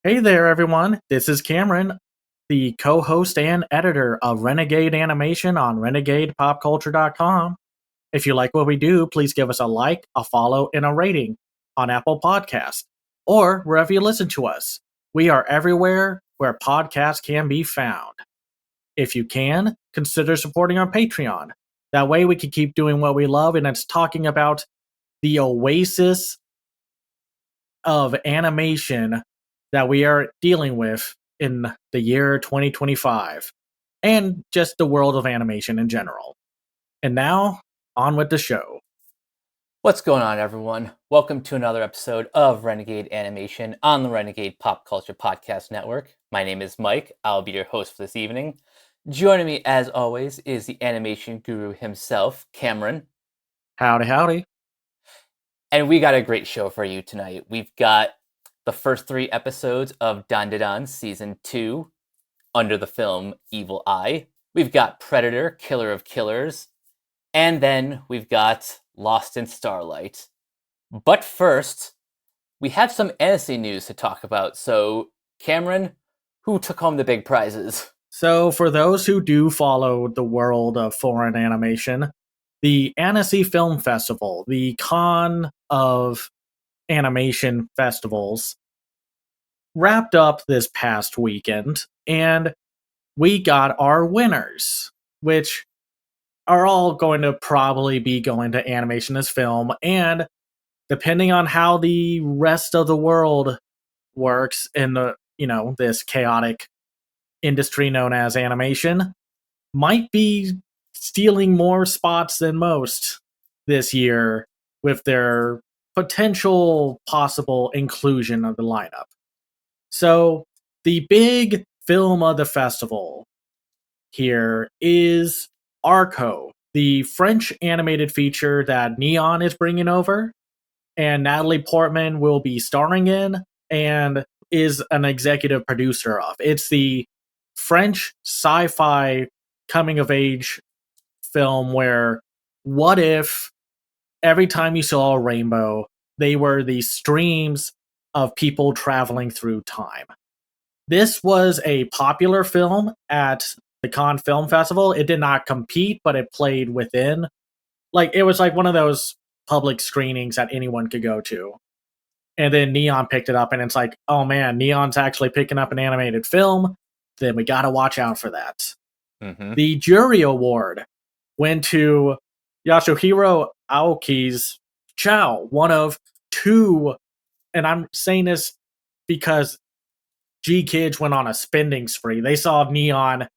Hey there, everyone. This is Cameron, the co host and editor of Renegade Animation on renegadepopculture.com. If you like what we do, please give us a like, a follow, and a rating on Apple Podcasts or wherever you listen to us. We are everywhere where podcasts can be found. If you can, consider supporting our Patreon. That way we can keep doing what we love, and it's talking about the oasis of animation that we are dealing with in the year 2025 and just the world of animation in general. And now, on with the show. What's going on, everyone? Welcome to another episode of Renegade Animation on the Renegade Pop Culture Podcast Network. My name is Mike. I'll be your host for this evening. Joining me, as always, is the animation guru himself, Cameron. Howdy, howdy. And we got a great show for you tonight. We've got the first 3 episodes of Dandadan Season 2, under the film Evil Eye. We've got Predator, Killer of Killers. And then we've got Lost in Starlight. But first, we have some Annecy news to talk about. So, Cameron, who took home the big prizes? So, for those who do follow the world of foreign animation, the Annecy Film Festival, the con of animation festivals, wrapped up this past weekend, and we got our winners, which are all going to probably be going to animation as film, and depending on how the rest of the world works in the this chaotic industry known as animation, might be stealing more spots than most this year with their potential possible inclusion of the lineup. So the big film of the festival here is Arco, the French animated feature that Neon is bringing over, and Natalie Portman will be starring in and is an executive producer of. It's the French sci-fi coming-of-age film where what if every time you saw a rainbow, they were these streams of people traveling through time. This was a popular film at the Cannes Film Festival. It did not compete, but it played within. It was like one of those public screenings that anyone could go to. And then Neon picked it up, and it's like, oh man, Neon's actually picking up an animated film. Then we gotta watch out for that. Mm-hmm. The jury award went to Yasuhiro Aoki's Chow, one of 2, and I'm saying this because G-Kids went on a spending spree. They saw Neon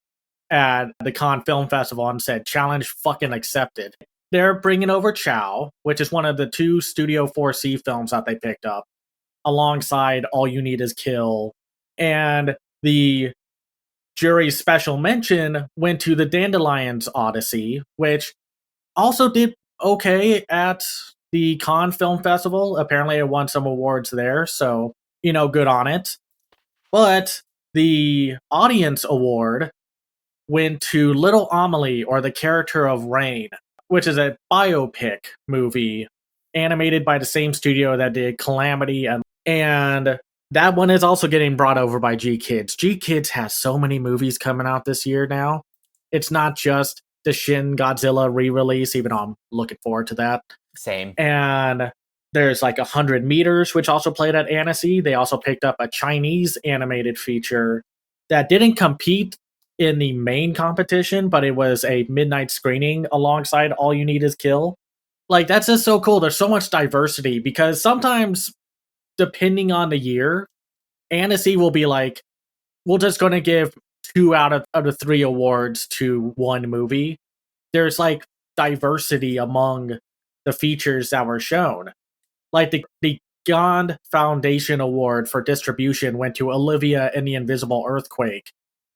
at the Cannes Film Festival and said, challenge fucking accepted. They're bringing over Chow, which is one of the 2 Studio 4C films that they picked up, alongside All You Need Is Kill. And the jury's special mention went to the Dandelions Odyssey, which also did okay at the Cannes Film Festival. Apparently it won some awards there, so, good on it. But the audience award went to Little Amelie, or the Character of Rain, which is a biopic movie animated by the same studio that did Calamity, and that one is also getting brought over by G-Kids. G-Kids has so many movies coming out this year now. It's not just the Shin Godzilla re-release, even though I'm looking forward to that. Same. And there's 100 Meters, which also played at Annecy. They also picked up a Chinese animated feature that didn't compete in the main competition, but it was a midnight screening alongside All You Need Is Kill. That's just so cool. There's so much diversity, because sometimes, depending on the year, Annecy will be like, we're just going to give 2 out of the 3 awards to one movie. There's diversity among the features that were shown. The Gond Foundation Award for distribution went to Olivia and the Invisible Earthquake,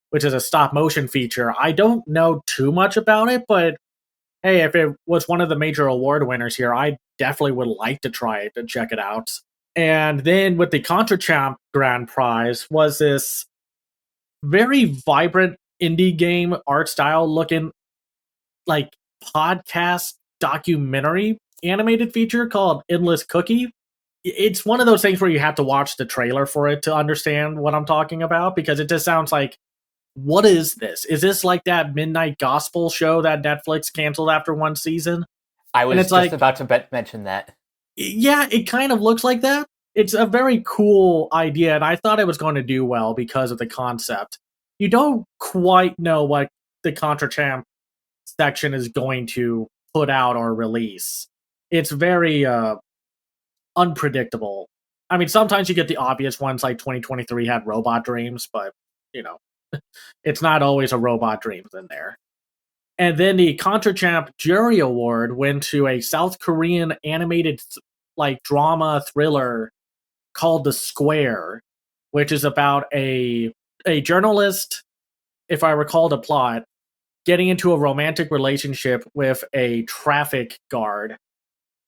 which is a stop motion feature. I don't know too much about it, but hey, if it was one of the major award winners here, I definitely would like to try it and check it out. And then with the Contrachamp Grand Prize was this very vibrant indie game art style looking podcast documentary animated feature called Endless Cookie. it's one of those things where you have to watch the trailer for it to understand what I'm talking about, because it just sounds like, what is this? Is this like that Midnight Gospel show that Netflix canceled after one season? I And was it's just like, about to mention that. yeah, it kind of looks like that. It's a very cool idea, and I thought it was going to do well because of the concept. You don't quite know what the Contrachamp section is going to put out or release. It's very unpredictable. I mean, sometimes you get the obvious ones, like 2023 had Robot Dreams, but you know, it's not always a Robot Dreams in there. And then the Contrachamp Jury Award went to a South Korean animated like drama thriller called The Square, which is about a journalist, if I recall the plot, getting into a romantic relationship with a traffic guard.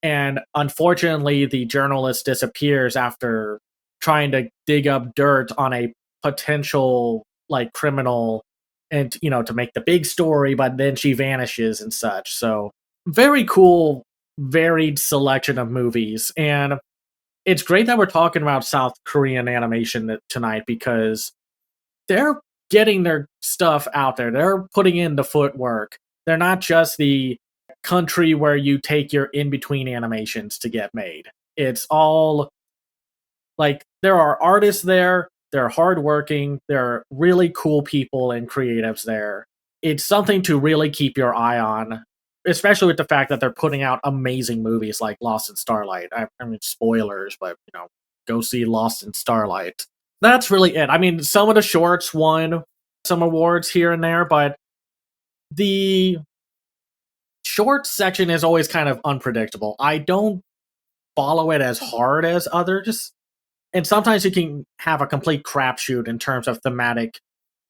And unfortunately, the journalist disappears after trying to dig up dirt on a potential like criminal, and to make the big story, but then she vanishes and such. So very cool, varied selection of movies. And it's great that we're talking about South Korean animation tonight, because they're getting their stuff out there. They're putting in the footwork. They're not just the country where you take your in between animations to get made. It's all like, there are artists there, they're hardworking, there are really cool people and creatives there. It's something to really keep your eye on, especially with the fact that they're putting out amazing movies like Lost in Starlight. I mean, spoilers, but go see Lost in Starlight. That's really it. I mean, some of the shorts won some awards here and there, but the short section is always kind of unpredictable. I don't follow it as hard as others, and sometimes you can have a complete crapshoot in terms of thematic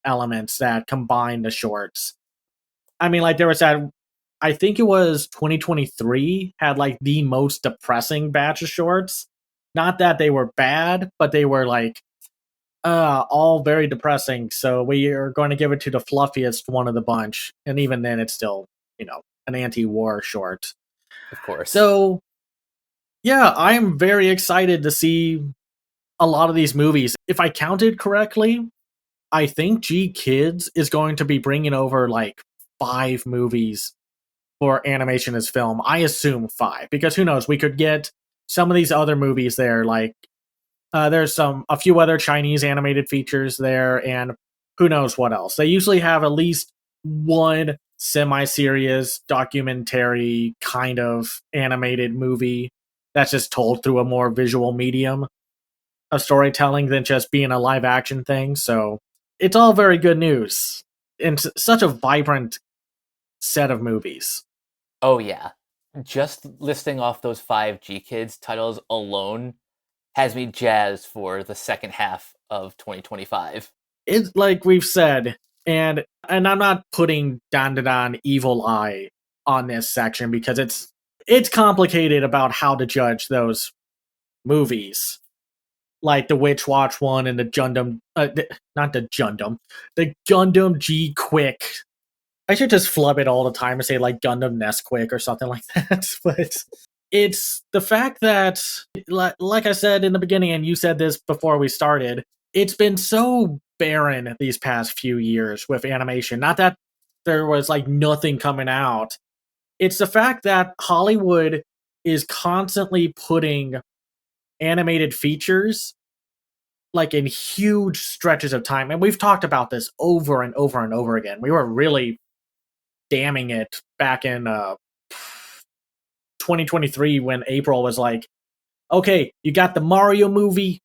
elements that combine the shorts. I mean, like, there was that, I think it was 2023 had like the most depressing batch of shorts. Not that they were bad, but they were like all very depressing. So we are going to give it to the fluffiest one of the bunch, and even then, it's still an anti-war short. Of course. So yeah, I am very excited to see a lot of these movies. If I counted correctly, I think G Kids is going to be bringing over like 5 movies for animation as film. I assume 5, because who knows? We could get some of these other movies there. Like there's a few other Chinese animated features there, and who knows what else. They usually have at least one semi-serious documentary kind of animated movie that's just told through a more visual medium of storytelling than just being a live action thing. So it's all very good news. And such a vibrant set of movies. Oh yeah. Just listing off those 5 G Kids titles alone has me jazzed for the second half of 2025. It's like we've said, and I'm not putting Dan Dan Evil Eye on this section, because it's complicated about how to judge those movies. Like the Witch Watch one and the Gundam, not the Gundam, the Gundam G Quick. I should just flub it all the time and say like Gundam Nesquik or something like that. But it's the fact that, like I said in the beginning, and you said this before we started, it's been so barren these past few years with animation. Not that there was like nothing coming out. It's the fact that Hollywood is constantly putting animated features like in huge stretches of time. And we've talked about this over and over and over again. We were really damning it back in 2023 when April was like, okay, you got the Mario movie,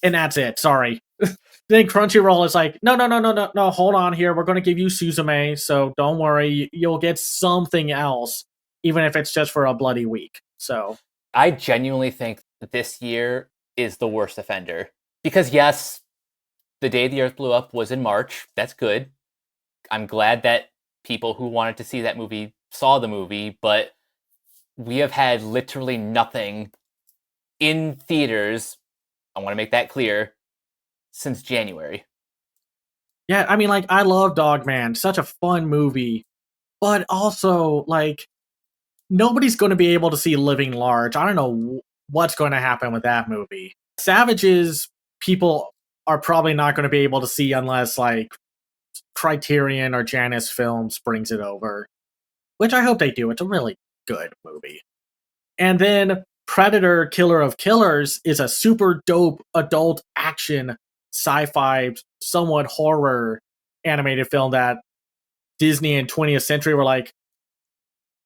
and that's it. Sorry. Then Crunchyroll is like, no, no, no, no, no, no, hold on here. We're going to give you Suzume, so don't worry. You'll get something else, even if it's just for a bloody week. So I genuinely think this year is the worst offender. Because yes, The Day the Earth Blew Up was in March. That's good. I'm glad that people who wanted to see that movie saw the movie, but we have had literally nothing in theaters, I want to make that clear, since January. yeah, I mean, like, I love Dogman. Such a fun movie. But also, like, nobody's going to be able to see Living Large. I don't know what's going to happen with that movie. Savages, people are probably not going to be able to see unless like Criterion or Janus Films brings it over, which I hope they do. It's a really good movie. And then Predator Killer of Killers is a super dope adult action sci-fi, somewhat horror animated film that Disney and 20th Century were like,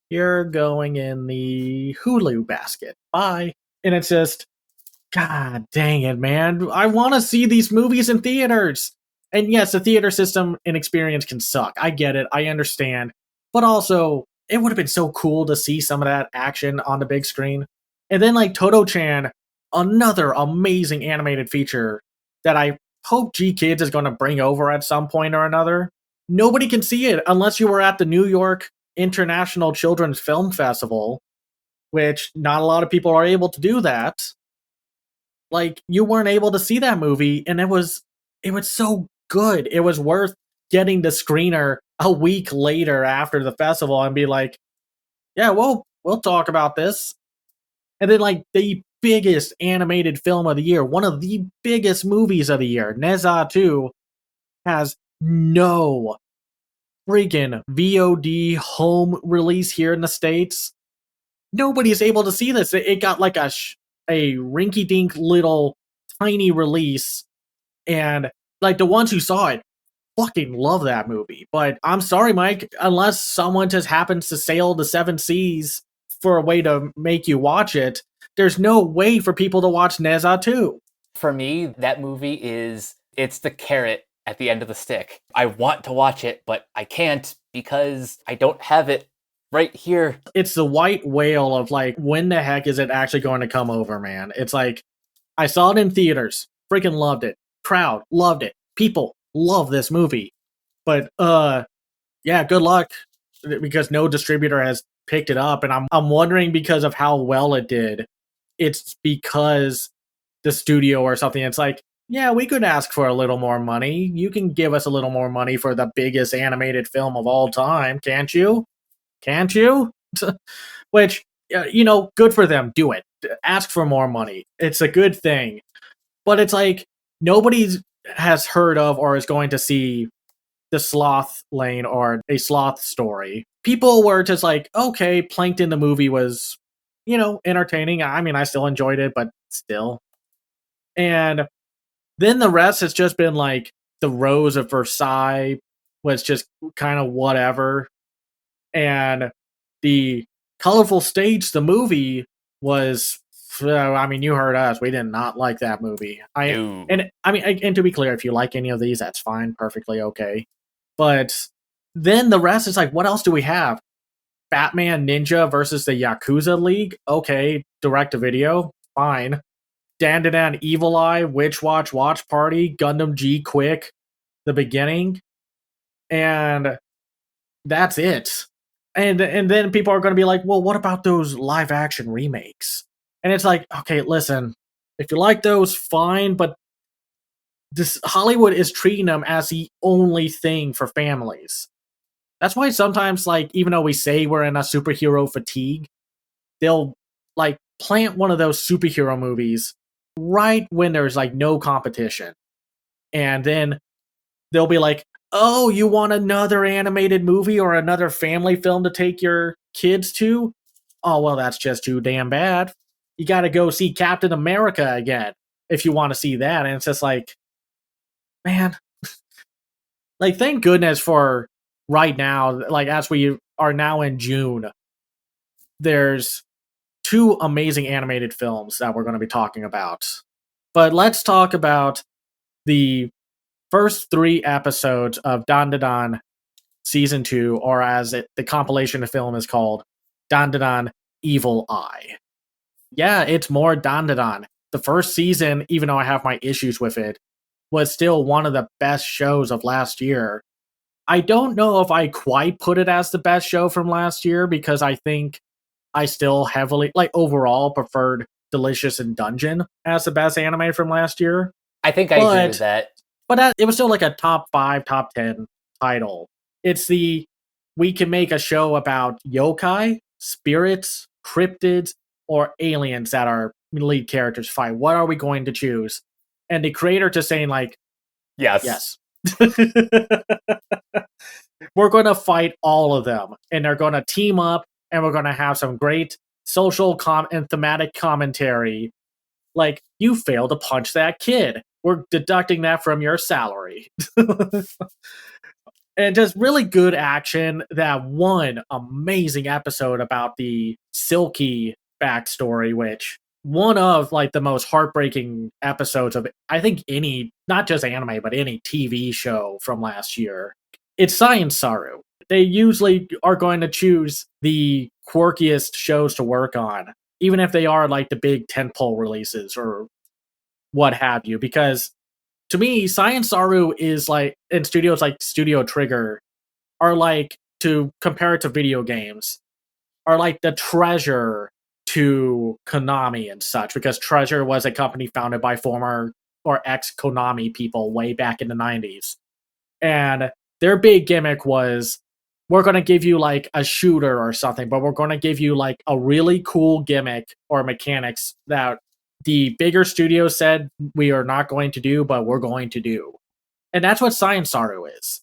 you're going in the Hulu basket. Bye. And it's just, God dang it, man. I want to see these movies in theaters. And yes, the theater system and experience can suck. I get it. I understand. But also, it would have been so cool to see some of that action on the big screen. And then, like, Toto-chan, another amazing animated feature that I hope G Kids is going to bring over at some point or another. Nobody can see it unless you were at the New York International Children's Film Festival, which not a lot of people are able to do that. Like, you weren't able to see that movie, and it was so good. It was worth getting the screener a week later after the festival and be like, yeah, we'll talk about this. And then, like, the biggest animated film of the year, one of the biggest movies of the year, Neza 2, has no freaking VOD home release here in the States. Nobody's able to see this. It got like a rinky-dink little tiny release, and like the ones who saw it fucking love that movie. But I'm sorry, Mike, unless someone just happens to sail the seven seas for a way to make you watch it, there's no way for people to watch Neza 2. For me, that movie it's the carrot at the end of the stick. I want to watch it, but I can't because I don't have it right here. It's the white whale of like, when the heck is it actually going to come over, man? It's like, I saw it in theaters, freaking loved it. Crowd loved it. People love this movie. But yeah, good luck, because no distributor has picked it up, and I'm wondering, because of how well it did, it's because the studio or something, it's like, yeah, we could ask for a little more money. You can give us a little more money for the biggest animated film of all time, can't you? Can't you? Which, good for them. Do it. Ask for more money. It's a good thing. But it's like, nobody has heard of or is going to see the Sloth Lane or a Sloth Story. People were just like, okay, Plankton the movie was, entertaining. I mean, I still enjoyed it, but still. And then the rest has just been like, The Rose of Versailles was just kind of whatever. And the Colorful Stage, the movie, was, I mean, you heard us. We did not like that movie. And to be clear, if you like any of these, that's fine, perfectly okay. But then the rest is like, what else do we have? Batman Ninja versus the Yakuza League? Okay, direct to video, fine. Dandadan Evil Eye, Witch Watch Watch Party, Gundam G Quick, the beginning, and that's it. And then people are going to be like, well, what about those live action remakes? And it's like, okay, listen, if you like those, fine, but this Hollywood is treating them as the only thing for families. That's why sometimes, like, even though we say we're in a superhero fatigue, they'll like plant one of those superhero movies right when there's like no competition. And then they'll be like, oh, you want another animated movie or another family film to take your kids to? Oh, well, that's just too damn bad. You got to go see Captain America again if you want to see that. And it's just like, man, like, thank goodness for right now, like, as we are now in June, there's two amazing animated films that we're going to be talking about. But let's talk about the first 3 episodes of Dandadan Season 2, or as the compilation of film is called, Dandadan Evil Eye. Yeah, it's more Dandadan. The first season, even though I have my issues with it, was still one of the best shows of last year. I don't know if I quite put it as the best show from last year, because I think I still heavily, like, overall preferred Delicious and Dungeon as the best anime from last year. I think I agree with that. But it was still like a top 5, top 10 title. It's we can make a show about yokai, spirits, cryptids, or aliens that our lead characters fight? What are we going to choose? And the creator just saying like, Yes. yes. We're going to fight all of them, and they're going to team up, and we're going to have some great social and thematic commentary. Like, you failed to punch that kid. We're deducting that from your salary. And just really good action. That one amazing episode about the Silky backstory, which one of like the most heartbreaking episodes of I think any, not just anime, but any TV show from last year. It's Science Saru. They usually are going to choose the quirkiest shows to work on, even if they are like the big tentpole releases or what have you, because to me, Science Saru is like, and studios like Studio Trigger are like, to compare it to video games, are like the Treasure to Konami and such, because Treasure was a company founded by former or ex Konami people way back in the 90s. And their big gimmick was, we're going to give you like a shooter or something, but we're going to give you like a really cool gimmick or mechanics that the bigger studio said we are not going to do, but we're going to do. And that's what Science Saru is.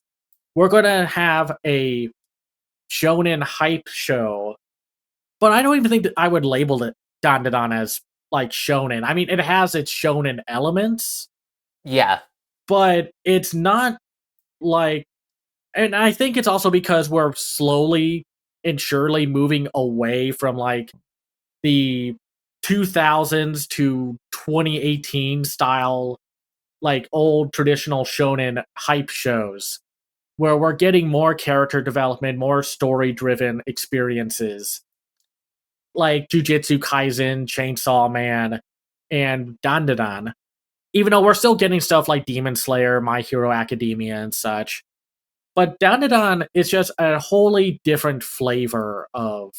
We're going to have a shonen hype show, but I don't even think that I would label it Dandadan as like shonen. I mean, it has its shonen elements, Yeah. but it's not like, and I think it's also because we're slowly and surely moving away from like the 2000s to 2018 style, like old traditional shonen hype shows, where we're getting more character development, more story driven experiences like Jujutsu Kaisen, Chainsaw Man, and Dandadan. Even though we're still getting stuff like Demon Slayer, My Hero Academia, and such. But Dandadan is just a wholly different flavor of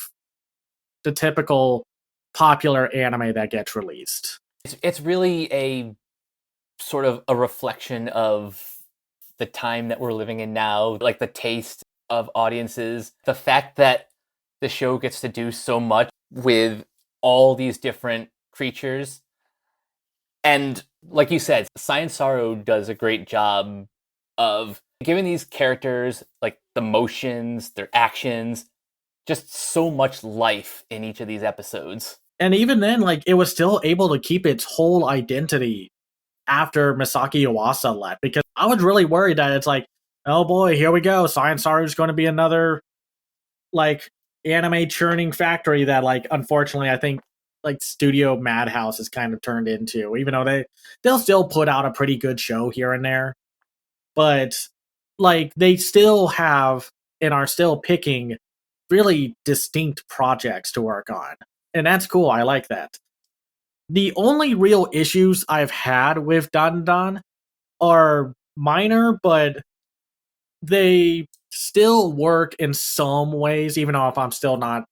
the typical popular anime that gets released. It's really a sort of a reflection of the time that we're living in now, like the taste of audiences, the fact that the show gets to do so much with all these different creatures. And like you said, Science Sorrow does a great job of giving these characters like the motions, their actions, just so much life in each of these episodes. And even then, like, it was still able to keep its whole identity after Misaki Iwasa left, because I was really worried that it's like, oh boy, here we go. Science Saru is going to be another like anime churning factory that, like, unfortunately, I think like Studio Madhouse is kind of turned into. Even though they'll still put out a pretty good show here and there, but like they still have and are still picking really distinct projects to work on, and that's cool. I like that. The only real issues I've had with Dandan are minor, but they still work in some ways, even though if I'm still not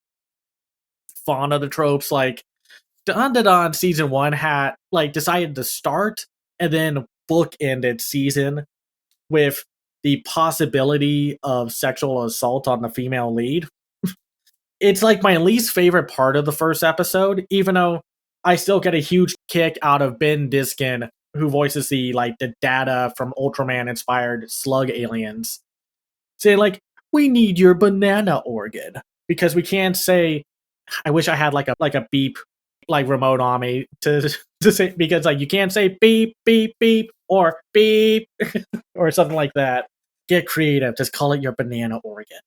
fond of the tropes. Like, Dandadan season one had like decided to start and then bookended season with the possibility of sexual assault on the female lead. It's like my least favorite part of the first episode, even though I still get a huge kick out of Ben Diskin, who voices the Data from Ultraman inspired slug aliens, saying like, we need your banana organ. Because we can't say, I wish I had like a beep like remote on me to to say, because like you can't say beep beep beep or beep or something like that. Get creative, just call it your banana organ.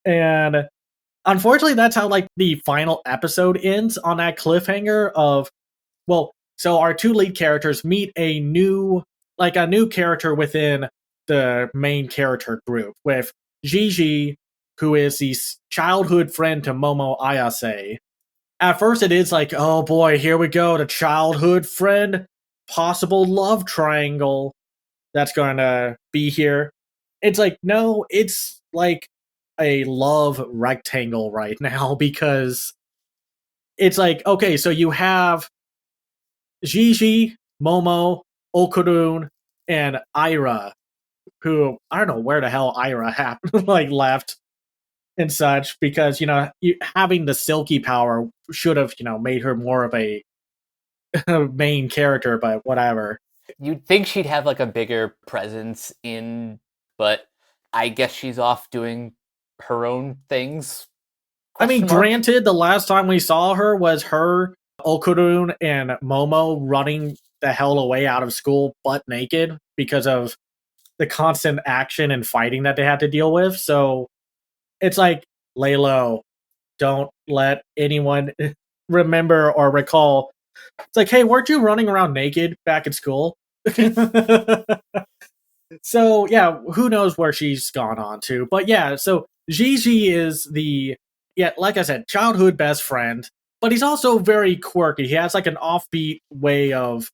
And unfortunately, that's how like the final episode ends, on that cliffhanger of, well, so our two lead characters meet a new character within the main character group, with Gigi, who is the childhood friend to Momo Ayase. At first, it is like, oh boy, here we go, the childhood friend, possible love triangle that's going to be here. It's like, no, it's like a love rectangle right now, because it's like, okay, so you have Gigi, Momo, Okurun, and Ira, who I don't know where the hell Ira happened, like left. and such, because having the silky power should have made her more of a main character, but whatever. You'd think she'd have like a bigger presence in, but I guess she's off doing her own things. I mean, Question mark. granted, the last time we saw her was her, Okurun, and Momo running the hell away out of school butt naked because of the constant action and fighting that they had to deal with. So it's like, lay low. Don't let anyone remember or recall. It's like, hey, weren't you running around naked back at school? So yeah, who knows where she's gone on to. But yeah, so Gigi is the, yeah, like I said, childhood best friend, but he's also very quirky. He has like an offbeat way of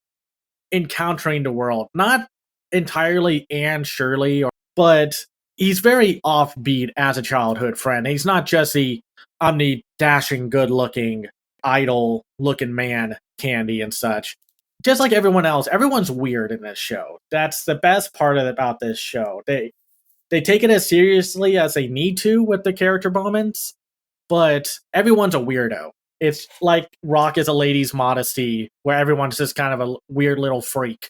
encountering the world. Not entirely Anne Shirley, but he's very offbeat as a childhood friend. He's not just the I'm the dashing, good looking, idle looking man candy and such. Just like everyone else, everyone's weird in this show. That's the best part about this show. They take it as seriously as they need to with the character moments, but everyone's a weirdo. It's like Rock is a lady's modesty, where everyone's just kind of a weird little freak.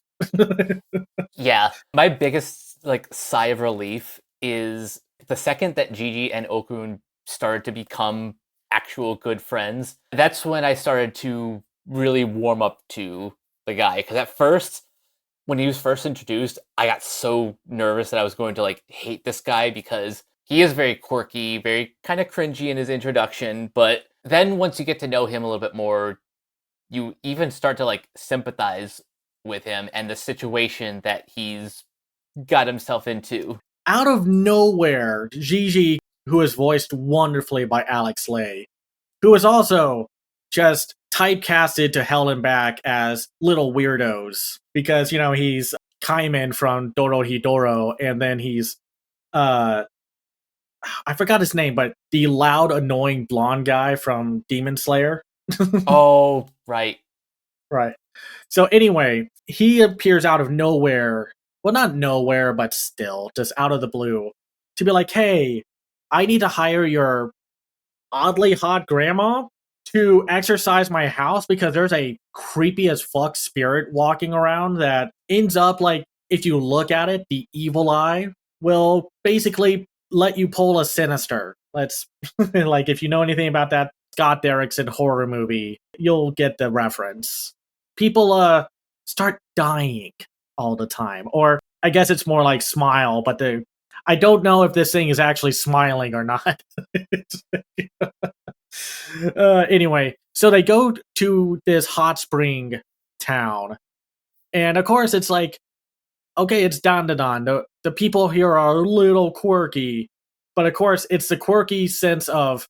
Yeah, my biggest like sigh of relief is the second that Gigi and Okun started to become actual good friends. That's when I started to really warm up to the guy, because at first when he was first introduced, I got so nervous that I was going to like hate this guy because he is very quirky, very kind of cringy in his introduction, but then once you get to know him a little bit more, you even start to like sympathize with him and the situation that he's got himself into. Out of nowhere, Gigi, who is voiced wonderfully by Alex Lay, who is also just typecasted to hell and back as little weirdos, because he's Kaiman from Dorohedoro, and then he's I forgot his name, but the loud, annoying blonde guy from Demon Slayer. Oh, right. Right. So anyway, he appears out of nowhere. Well, not nowhere, but still, just out of the blue, to be like, hey, I need to hire your oddly hot grandma to exercise my house because there's a creepy as fuck spirit walking around that ends up, like, if you look at it, the evil eye will basically let you pull a sinister. Let's like, if you know anything about that Scott Derrickson horror movie, you'll get the reference. People start dying all the time, or I guess it's more like smile, but I don't know if this thing is actually smiling or not. Anyway, so they go to this hot spring town, and of course it's like, okay, it's Dandadan. The people here are a little quirky, but of course it's the quirky sense of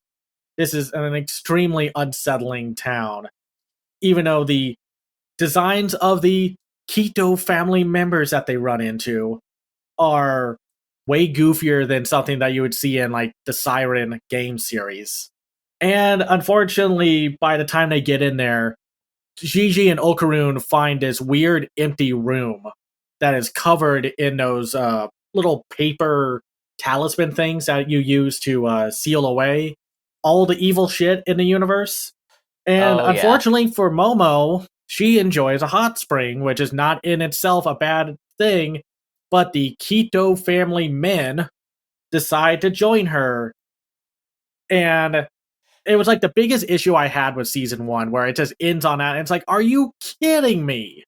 this is an extremely unsettling town, even though the designs of the Keto family members that they run into are way goofier than something that you would see in like the Siren game series. And unfortunately, by the time they get in there, Gigi and Okarun find this weird empty room that is covered in those little paper talisman things that you use to seal away all the evil shit in the universe. And Oh, yeah. unfortunately for Momo, she enjoys a hot spring, which is not in itself a bad thing, but the Keto family men decide to join her. And it was like the biggest issue I had with season one, where it just ends on that. And it's like, are you kidding me?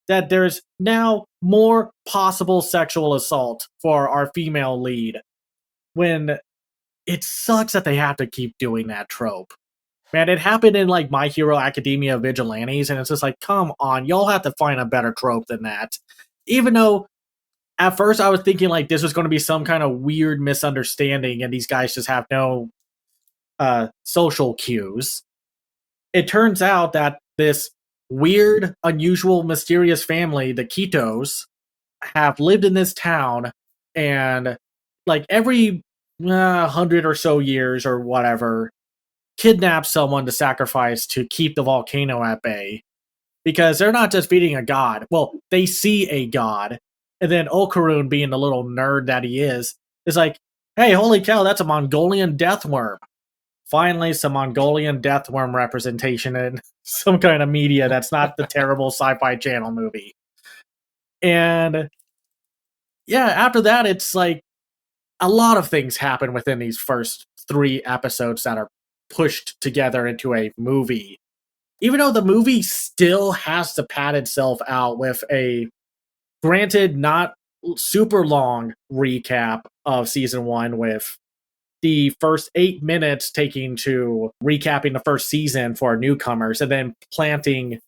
That there's now more possible sexual assault for our female lead, when it sucks that they have to keep doing that trope. Man, it happened in like My Hero Academia Vigilantes, and it's just like, come on, y'all have to find a better trope than that. Even though at first I was thinking like this was going to be some kind of weird misunderstanding and these guys just have no social cues. It turns out that this weird, unusual, mysterious family, the Ketos, have lived in this town, and like every 100 or so years or whatever, kidnap someone to sacrifice to keep the volcano at bay. Because they're not just beating a god. Well, they see a god. And then Okarun, being the little nerd that he is like, Hey, holy cow, that's a Mongolian death worm. Finally, some Mongolian death worm representation in some kind of media that's not the terrible Sci-Fi Channel movie. And yeah, after that, it's like a lot of things happen within these first 3 episodes that are pushed together into a movie. Even though the movie still has to pad itself out with a, granted, not super long recap of season 1, with the first 8 minutes taking to recapping the first season for newcomers, and then planting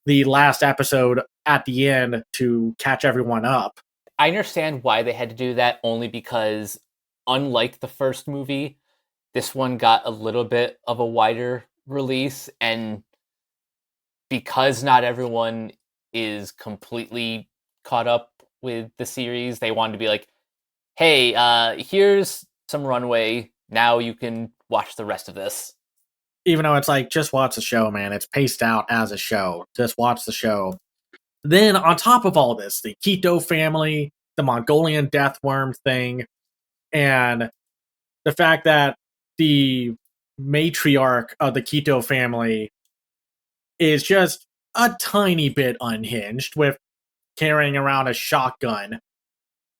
the last episode at the end to catch everyone up. I understand why they had to do that, only because, unlike the first movie, this one got a little bit of a wider release, and because not everyone is completely caught up with the series, they wanted to be like, hey, here's some runway. Now you can watch the rest of this. Even though it's like, just watch the show, man. It's paced out as a show. Just watch the show. Then, on top of all this, the Keto family, the Mongolian death worm thing, and the fact that the matriarch of the Keto family is just a tiny bit unhinged, with carrying around a shotgun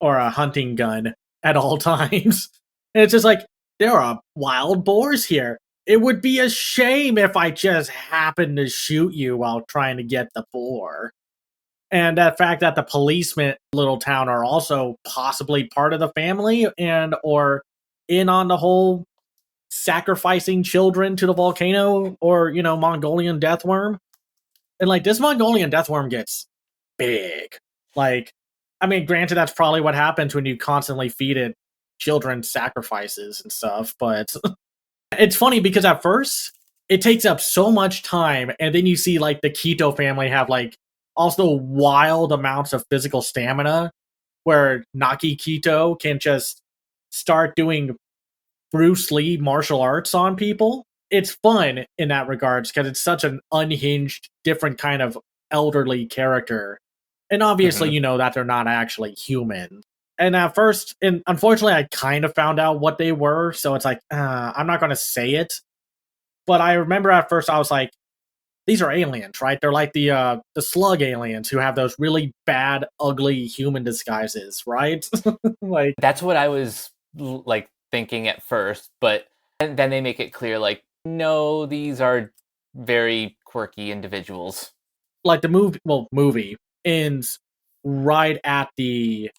or a hunting gun at all times. And it's just like, there are wild boars here. It would be a shame if I just happened to shoot you while trying to get the boar. And that fact that the policemen in Little Town are also possibly part of the family and or in on the whole sacrificing children to the volcano or, Mongolian death worm. And like, this Mongolian death worm gets big. Like, I mean, granted, that's probably what happens when you constantly feed it children sacrifices and stuff, but it's funny because at first it takes up so much time, and then you see like the Keto family have like also wild amounts of physical stamina, where Naki Keto can just start doing Bruce Lee martial arts on people. It's fun in that regards because it's such an unhinged, different kind of elderly character. And obviously, Mm-hmm. you know that they're not actually human. And at first, and unfortunately, I kind of found out what they were, so it's like, I'm not going to say it. But I remember at first I was like, these are aliens, right? They're like the slug aliens who have those really bad, ugly human disguises, right? Like, That's what I was like thinking at first, but then they make it clear like, no, these are very quirky individuals. the movie ends right at the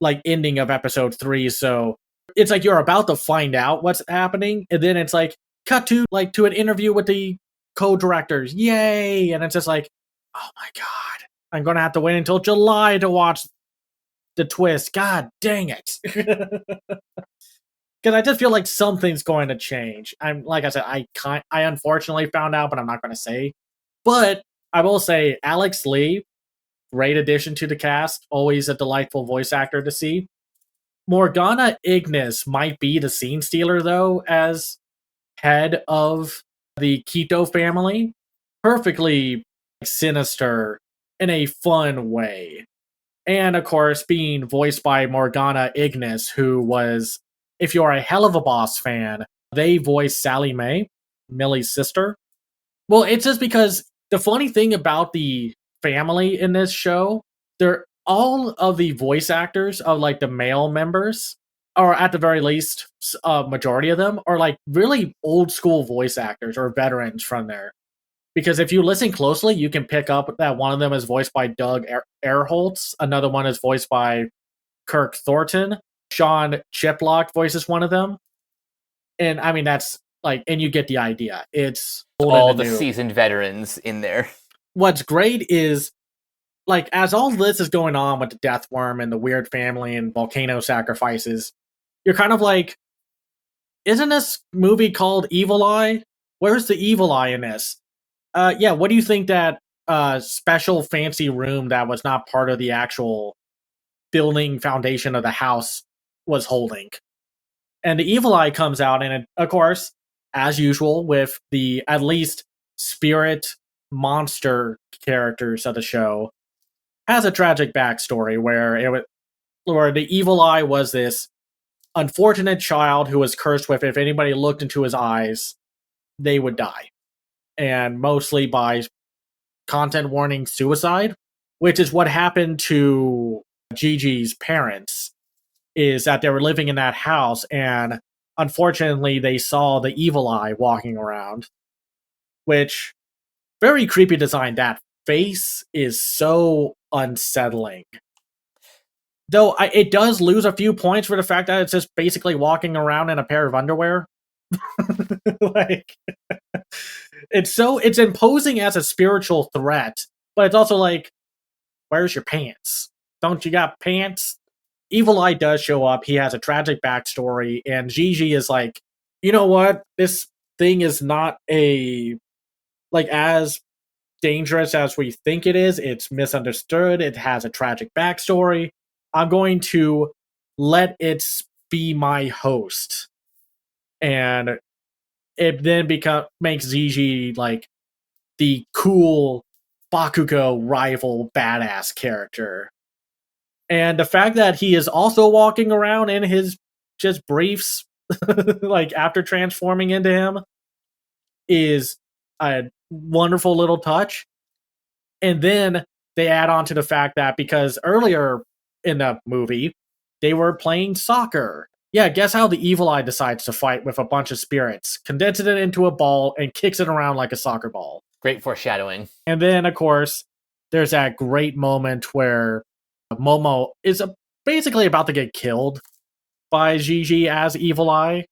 like ending of episode 3, so it's like you're about to find out what's happening, and then it's like cut to an interview with the co-directors, yay, and it's just like, oh my god, I'm gonna have to wait until July to watch the twist, god dang it. Because I just feel like something's going to change. I'm like I said, I unfortunately found out, but I'm not going to say. But I will say, Alex Lee, great addition to the cast. Always a delightful voice actor to see. Morgana Ignis might be the scene stealer, though, as head of the Keto family. Perfectly sinister in a fun way. And of course, being voiced by Morgana Ignis, who was, if you're a Hell of a Boss fan, they voiced Sally Mae, Millie's sister. Well, it's just because the funny thing about the family in this show, they're all of the voice actors of like the male members, or at the very least, a majority of them are like really old school voice actors or veterans from there. Because if you listen closely, you can pick up that one of them is voiced by Doug Erholtz, another one is voiced by Kirk Thornton, Sean Chiplock voices one of them, and I mean that's like, and you get the idea. It's old and All the the new. seasoned veterans in there. What's great is like as all this is going on with the Death Worm and the weird family and volcano sacrifices, you're kind of like, isn't this movie called Evil Eye? Where's the evil eye in this? Yeah, what do you think that special fancy room that was not part of the actual building foundation of the house was holding? And the evil eye comes out, and it, of course, as usual, with the at least spirit monster characters of the show, has a tragic backstory where where the evil eye was this unfortunate child who was cursed with if anybody looked into his eyes, they would die. And mostly by content warning suicide, which is what happened to Gigi's parents, is that they were living in that house and unfortunately they saw the evil eye walking around, which very creepy design. That face is so unsettling. Though it does lose a few points for the fact that it's just basically walking around in a pair of underwear. Like it's imposing as a spiritual threat, but it's also like, where's your pants? Don't you got pants? Evil Eye does show up. He has a tragic backstory, and Gigi is like, you know what? This thing is not as dangerous as we think it is. It's misunderstood. It has a tragic backstory. I'm going to let it be my host. And it then makes Gigi like the cool Bakugo rival badass character. And the fact that he is also walking around in his just briefs, like after transforming into him, is a wonderful little touch. And then they add on to the fact that because earlier in the movie, they were playing soccer. Yeah, guess how the Evil Eye decides to fight with a bunch of spirits, condenses it into a ball, and kicks it around like a soccer ball. Great foreshadowing. And then, of course, there's that great moment where Momo is basically about to get killed by Gigi as Evil Eye.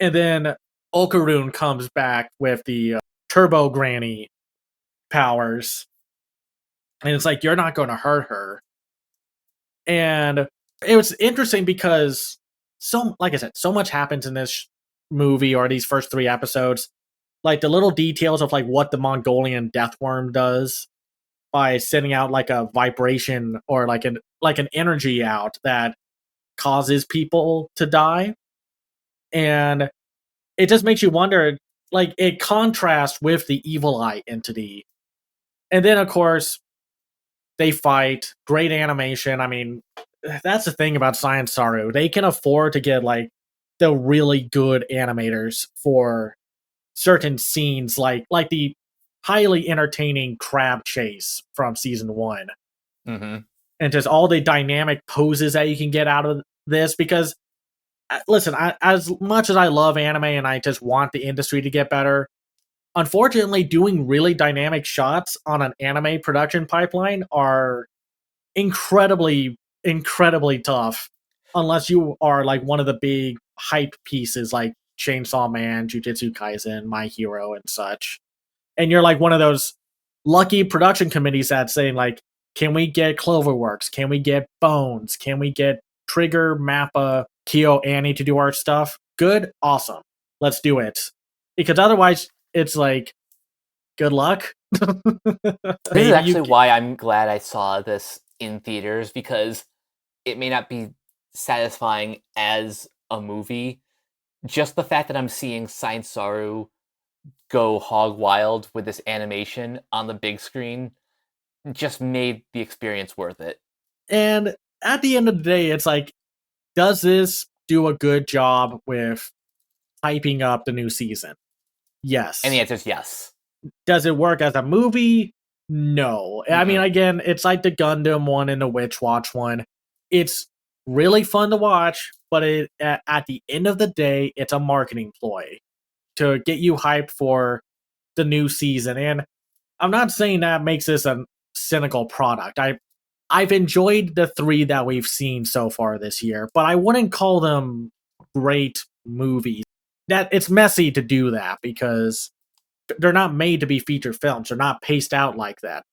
And then Okaroon comes back with the Turbo Granny powers. And it's like, you're not going to hurt her. And it was interesting because, like I said, so much happens in this movie or these first 3 episodes. Like the little details of like what the Mongolian deathworm does by sending out like a vibration or like an energy out that causes people to die. And it just makes you wonder, like it contrasts with the Evil Eye entity. And then of course they fight, great animation. I mean, that's the thing about Science Saru. They can afford to get like the really good animators for certain scenes, like the highly entertaining crab chase from season 1. Mm-hmm. And just all the dynamic poses that you can get out of this. Because, listen, as much as I love anime and I just want the industry to get better, unfortunately, doing really dynamic shots on an anime production pipeline are incredibly, incredibly tough. Unless you are like one of the big hype pieces like Chainsaw Man, Jujutsu Kaisen, My Hero, and such. And you're like one of those lucky production committees that's saying like, can we get Cloverworks? Can we get Bones? Can we get Trigger, Mappa, Kyo, Annie to do our stuff? Good, awesome. Let's do it. Because otherwise, it's like, good luck. This is actually why I'm glad I saw this in theaters, because it may not be satisfying as a movie. Just the fact that I'm seeing Science Saru go hog wild with this animation on the big screen just made the experience worth it. And at the end of the day, it's like, does this do a good job with hyping up the new season? Yes. And the answer is yes. Does it work as a movie? No. I mean, again, it's like the Gundam one and the Witch Watch one. It's really fun to watch, but at the end of the day, it's a marketing ploy to get you hyped for the new season. And I'm not saying that makes this a cynical product. I've enjoyed the 3 that we've seen so far this year, but I wouldn't call them great movies. That it's messy to do that because they're not made to be feature films. They're not paced out like that.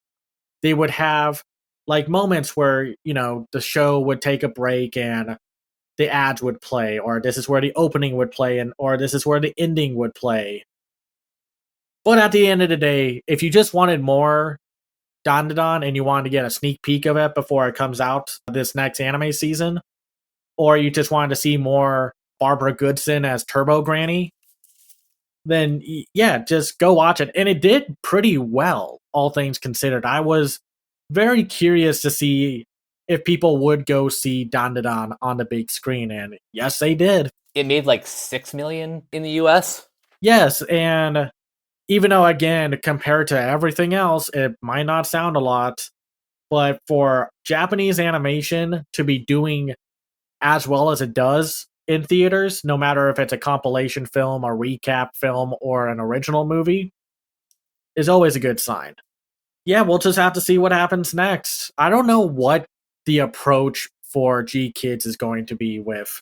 They would have like moments where, you know, the show would take a break and the ads would play, or this is where the opening would play, or this is where the ending would play. But at the end of the day, if you just wanted more Dandadan and you wanted to get a sneak peek of it before it comes out this next anime season, or you just wanted to see more Barbara Goodson as Turbo Granny, then yeah, just go watch it. And it did pretty well, all things considered. I was very curious to see if people would go see Dandadan on the big screen, and yes, they did. It made like 6 million in the US. Yes, and even though, again, compared to everything else, it might not sound a lot, but for Japanese animation to be doing as well as it does in theaters, no matter if it's a compilation film, a recap film, or an original movie, is always a good sign. Yeah, we'll just have to see what happens next. I don't know what the approach for G Kids is going to be with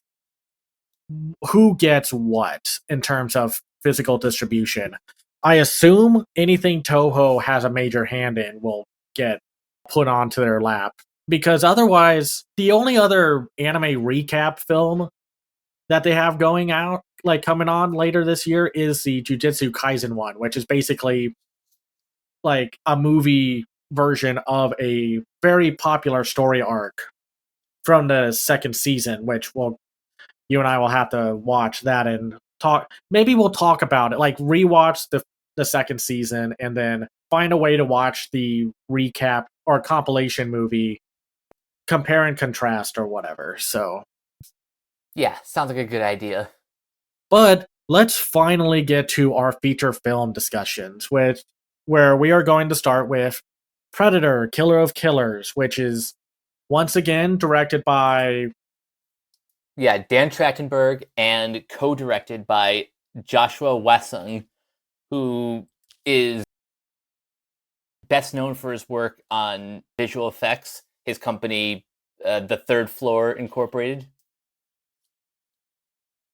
who gets what in terms of physical distribution. I assume anything Toho has a major hand in will get put onto their lap, because otherwise, the only other anime recap film that they have going out, like coming on later this year, is the Jujutsu Kaisen one, which is basically like a movie version of a very popular story arc from the second season, which will you and I will have to watch that and talk. Maybe we'll talk about it, like rewatch the second season, and then find a way to watch the recap or compilation movie, compare and contrast or whatever. So, Yeah, sounds like a good idea. but let's finally get to our feature film discussions, with where we are going to start with Predator, Killer of Killers, which is once again directed by Yeah, Dan Trachtenberg and co-directed by Joshua Wessung, who is best known for his work on visual effects. His company, The Third Floor Incorporated.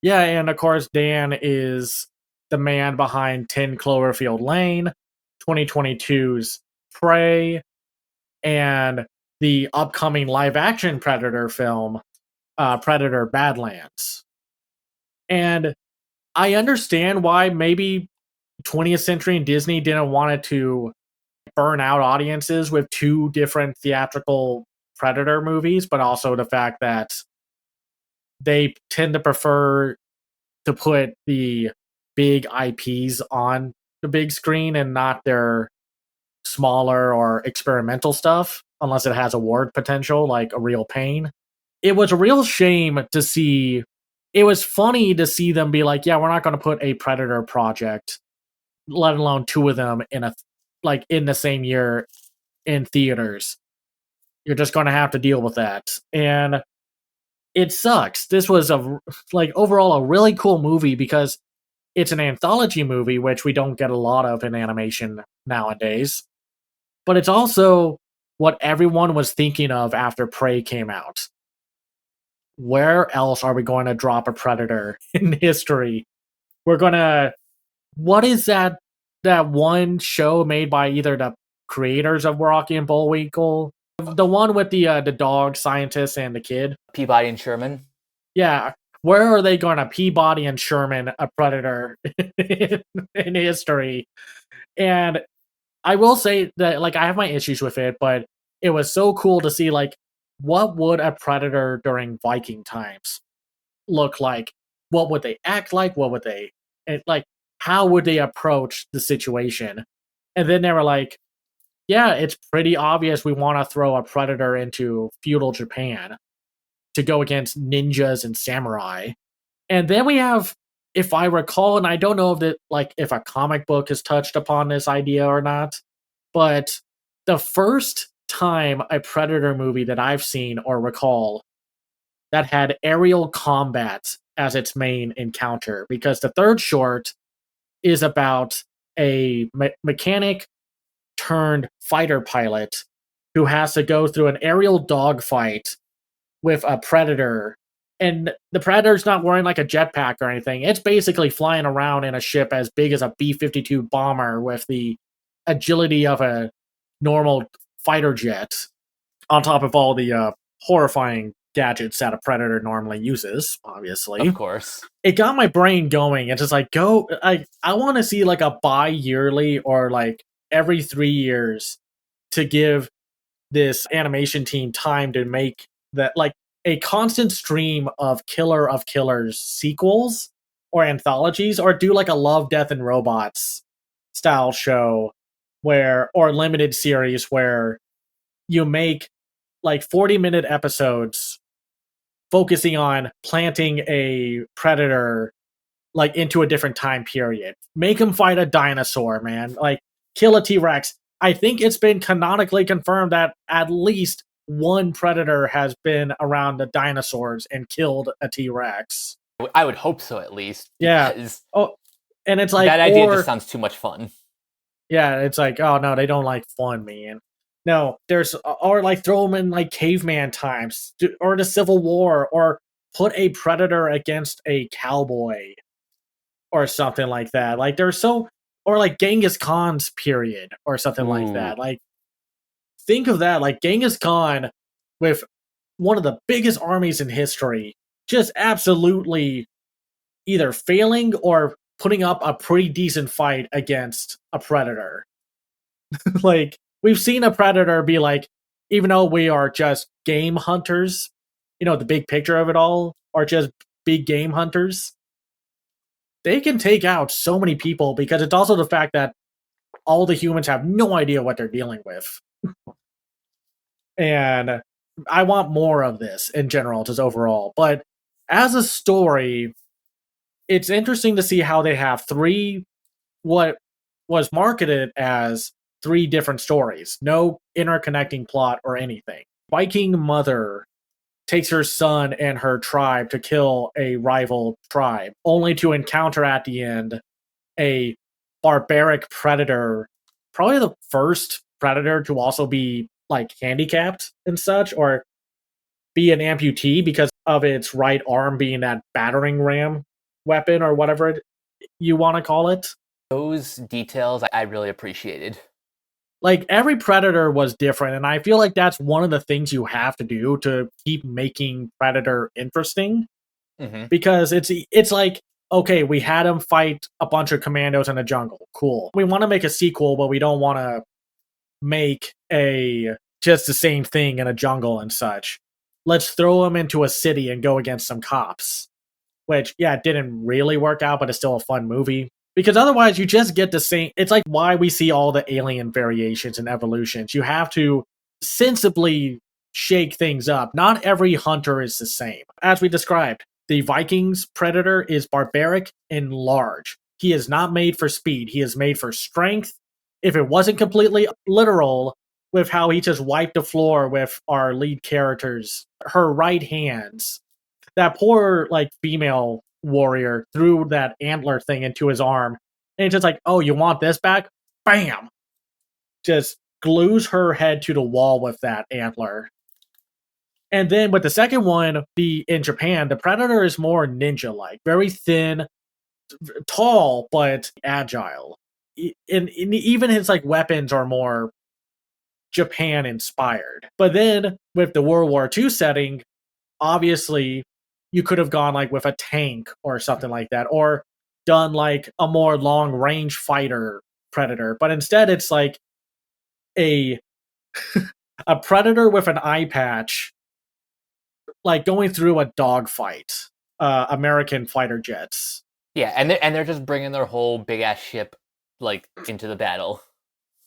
Yeah, and of course, Dan is the man behind 10 Cloverfield Lane, 2022's Prey, and the upcoming live action Predator film, Predator Badlands. And I understand why maybe 20th Century and Disney didn't want it to burn out audiences with two different theatrical Predator movies, but also the fact that they tend to prefer to put the big IPs on the big screen and not their smaller or experimental stuff, unless it has award potential, like A Real Pain. It was a real shame to see. It was funny to see them be like, yeah, we're not going to put a Predator project, let alone two of them in the same year in theaters. You're just going to have to deal with that. And it sucks. This was overall a really cool movie because it's an anthology movie, which we don't get a lot of in animation nowadays. But it's also what everyone was thinking of after Prey came out. Where else are we going to drop a Predator in history? We're gonna. What is that one show made by either the creators of Rocky and Bullwinkle, the one with the dog scientist and the kid? Peabody and Sherman. Yeah, where are they going to Peabody and Sherman a Predator in history? And I will say that, like, I have my issues with it, but it was so cool to see, like, what would a Predator during Viking times look like? What would they act like? What would they, like, how would they approach the situation? And then they were like, yeah, it's pretty obvious we want to throw a Predator into feudal Japan to go against ninjas and samurai. And then we have, if I recall, and I don't know if a comic book has touched upon this idea or not, but the first time a Predator movie that I've seen or recall that had aerial combat as its main encounter, because the third short is about a mechanic turned fighter pilot who has to go through an aerial dogfight with a Predator. And the Predator's not wearing like a jetpack or anything. It's basically flying around in a ship as big as a B-52 bomber with the agility of a normal fighter jet, on top of all the horrifying gadgets that a Predator normally uses, obviously. Of course. It got my brain going. It's just like, I want to see like a bi-yearly or like every 3 years to give this animation team time to make that, like, a constant stream of Killer of Killers sequels or anthologies, or do like a Love, Death, and Robots style show or limited series where you make like 40-minute episodes focusing on planting a predator like into a different time period. Make him fight a dinosaur, man. Like kill a T-Rex. I think it's been canonically confirmed that at least one predator has been around the dinosaurs and killed a T-Rex. I would hope so, at least, Yeah. because Oh, and it's like, that idea just sounds too much fun. yeah, it's like, oh no, they don't like fun, man. No, there's or like throw them in like caveman times or the Civil War or put a predator against a cowboy or something like that. Like there's so or like Genghis Khan's period or something like Ooh. that. Like think of that, like Genghis Khan with one of the biggest armies in history, just absolutely either failing or putting up a pretty decent fight against a predator. Like we've seen a predator be like, even though we are just game hunters, the big picture of it all are just big game hunters. They can take out so many people because it's also the fact that all the humans have no idea what they're dealing with. And I want more of this in general, just overall. But as a story, it's interesting to see how they have three what was marketed as three different stories, no interconnecting plot or anything. Viking mother takes her son and her tribe to kill a rival tribe, only to encounter at the end a barbaric predator, probably the first predator to also be like handicapped and such, or be an amputee because of its right arm being that battering ram weapon or whatever you want to call it. Those details I really appreciated. Like every predator was different, and I feel like that's one of the things you have to do to keep making Predator interesting. Mm-hmm. Because it's like, okay, we had him fight a bunch of commandos in a jungle. Cool. We want to make a sequel, but we don't want to make a just the same thing in a jungle and such. Let's throw him into a city and go against some cops. Which, yeah, it didn't really work out, but it's still a fun movie. Because otherwise, you just get the same. It's like why we see all the alien variations and evolutions. You have to sensibly shake things up. Not every hunter is the same. As we described, the Vikings predator is barbaric and large. He is not made for speed, he is made for strength. If it wasn't completely literal with how he just wiped the floor with our lead characters, her right hands, that poor like female warrior threw that antler thing into his arm, and it's just like, oh, you want this back? Bam! Just glues her head to the wall with that antler. And then with the second one, in Japan, the predator is more ninja-like, very thin, tall, but agile. And even his like weapons are more Japan inspired. But then with the World War II setting, obviously you could have gone like with a tank or something like that, or done like a more long range fighter predator. But instead it's like a a predator with an eye patch, like going through a dogfight. American fighter jets. Yeah, and they're just bringing their whole big ass ship like into the battle.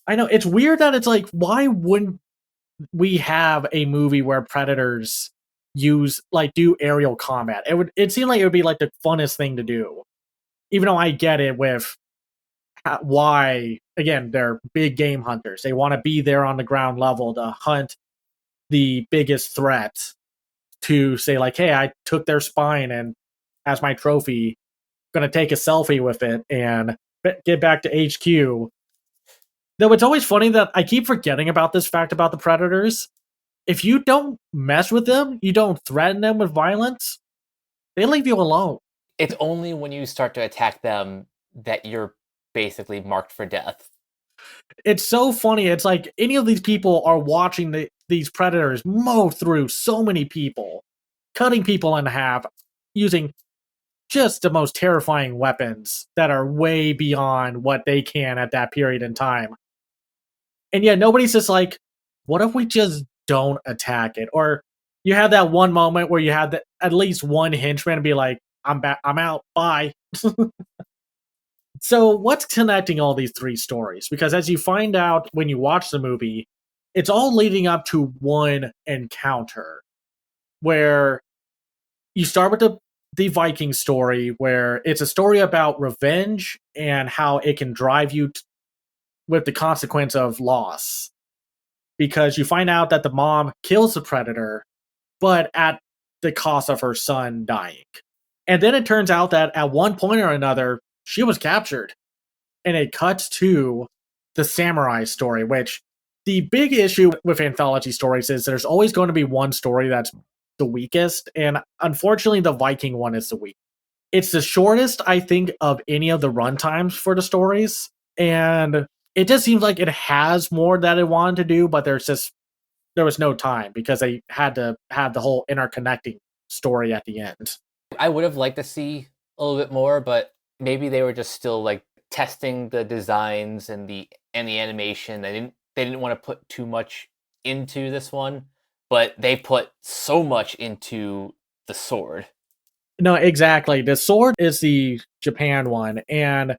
I know it's weird that it's like, why wouldn't we have a movie where predators do aerial combat? It seemed like it would be like the funnest thing to do. Even though I get it with why, again, they're big game hunters. They want to be there on the ground level to hunt the biggest threat, to say like, hey, I took their spine and as my trophy, gonna take a selfie with it and get back to HQ. Though it's always funny that I keep forgetting about this fact about the predators. If you don't mess with them, you don't threaten them with violence, they leave you alone. It's only when you start to attack them that you're basically marked for death. It's so funny. It's like any of these people are watching these predators mow through so many people, cutting people in half, using just the most terrifying weapons that are way beyond what they can at that period in time. And yet nobody's just like, what if we just don't attack it? Or you have that one moment where you have at least one henchman be like, I'm back, I'm out, bye. So what's connecting all these three stories? Because as you find out when you watch the movie, it's all leading up to one encounter where you start with the Viking story, where it's a story about revenge and how it can drive you with the consequence of loss. Because you find out that the mom kills the predator, but at the cost of her son dying. And then it turns out that at one point or another, she was captured. And it cuts to the samurai story, which the big issue with anthology stories is there's always going to be one story that's the weakest. And unfortunately, the Viking one is the weakest. It's the shortest, I think, of any of the runtimes for the stories. And it just seems like it has more that it wanted to do, but there was no time because they had to have the whole interconnecting story at the end. I would have liked to see a little bit more, but maybe they were just still like testing the designs and the animation. They didn't want to put too much into this one, but they put so much into the sword. No, exactly. The sword is the Japan one, and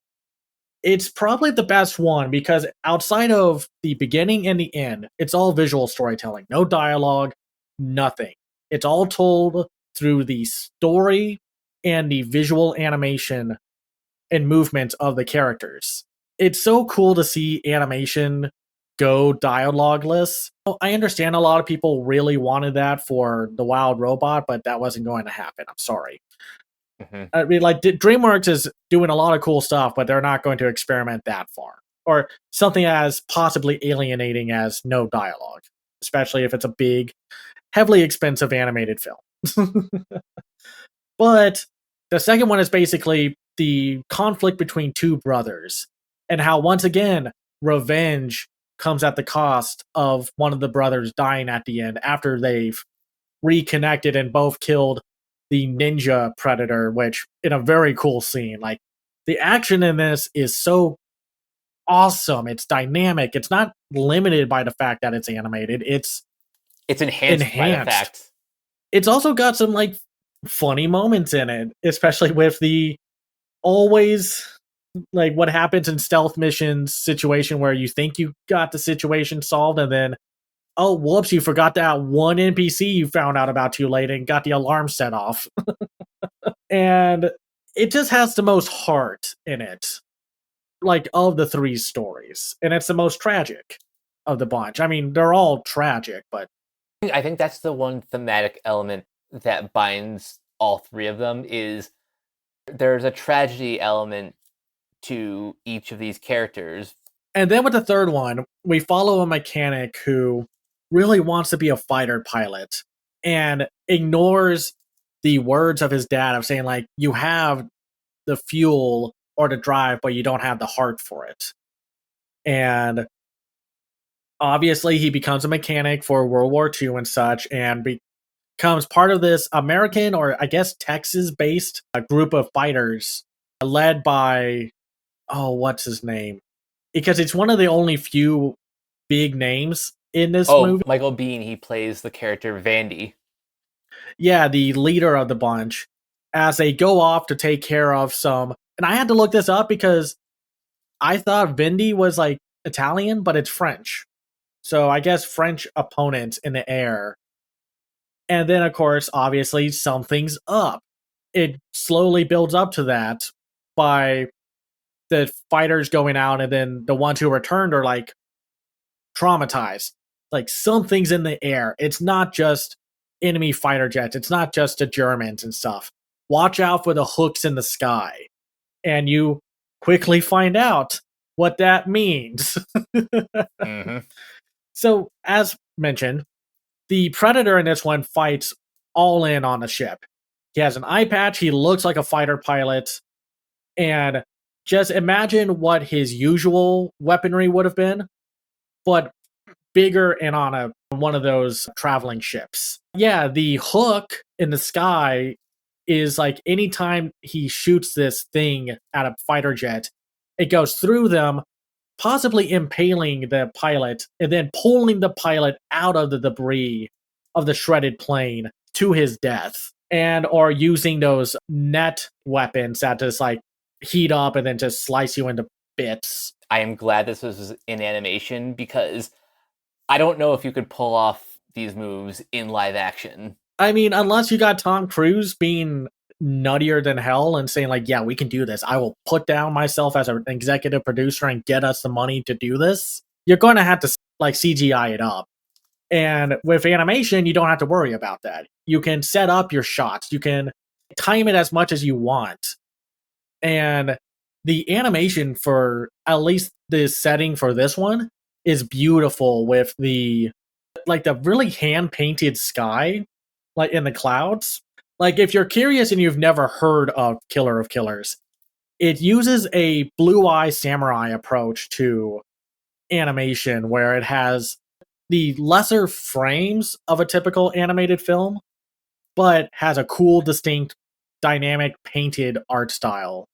it's probably the best one because outside of the beginning and the end, it's all visual storytelling. No dialogue, nothing. It's all told through the story and the visual animation and movement of the characters. It's so cool to see animation go dialogueless. I understand a lot of people really wanted that for the Wild Robot, but that wasn't going to happen. I'm sorry. Mm-hmm. I mean, like DreamWorks is doing a lot of cool stuff, but they're not going to experiment that far, or something as possibly alienating as no dialogue, especially if it's a big, heavily expensive animated film. But the second one is basically the conflict between two brothers, and how once again revenge comes at the cost of one of the brothers dying at the end after they've reconnected and both killed the ninja predator, which in a very cool scene. Like the action in this is so awesome. It's dynamic. It's not limited by the fact that it's animated. It's enhanced by the enhanced. fact. It's also got some like funny moments in it, especially with the always like what happens in stealth missions situation where you think you got the situation solved and then oh whoops, you forgot that one NPC you found out about too late and got the alarm set off. And it just has the most heart in it, like of the three stories, and it's the most tragic of the bunch. I mean, they're all tragic, but I think that's the one thematic element that binds all three of them is there's a tragedy element to each of these characters. And then with the third one, we follow a mechanic who really wants to be a fighter pilot and ignores the words of his dad of saying like you have the fuel or the drive but you don't have the heart for it. And obviously he becomes a mechanic for World War II and such and becomes part of this American or I guess Texas based group of fighters led by oh what's his name, because it's one of the only few big names in this movie. Michael Biehn, he plays the character Vandy. Yeah, the leader of the bunch, as they go off to take care of some. And I had to look this up because I thought Vindy was like Italian, but it's French. So I guess French opponents in the air. And then, of course, obviously, something's up. It slowly builds up to that by the fighters going out, and then the ones who returned are like traumatized. Like something's in the air. It's not just enemy fighter jets. It's not just the Germans and stuff. Watch out for the hooks in the sky. And you quickly find out what that means. Mm-hmm. So, as mentioned, the Predator in this one fights all in on the ship. He has an eye patch. He looks like a fighter pilot. And just imagine what his usual weaponry would have been, but bigger and on one of those traveling ships. Yeah, the hook in the sky is like anytime he shoots this thing at a fighter jet, it goes through them, possibly impaling the pilot and then pulling the pilot out of the debris of the shredded plane to his death. And or using those net weapons that just like heat up and then just slice you into bits. I am glad this was in animation because I don't know if you could pull off these moves in live action. I mean, unless you got Tom Cruise being nuttier than hell and saying like, "Yeah, we can do this. I will put down myself as an executive producer and get us the money to do this." You're going to have to like CGI it up. And with animation, you don't have to worry about that. You can set up your shots. You can time it as much as you want. And the animation for at least the setting for this one is beautiful with the like the really hand painted sky like in the clouds. Like if you're curious and you've never heard of Killer of Killers, it uses a blue eye samurai approach to animation where it has the lesser frames of a typical animated film, but has a cool, distinct, dynamic painted art style.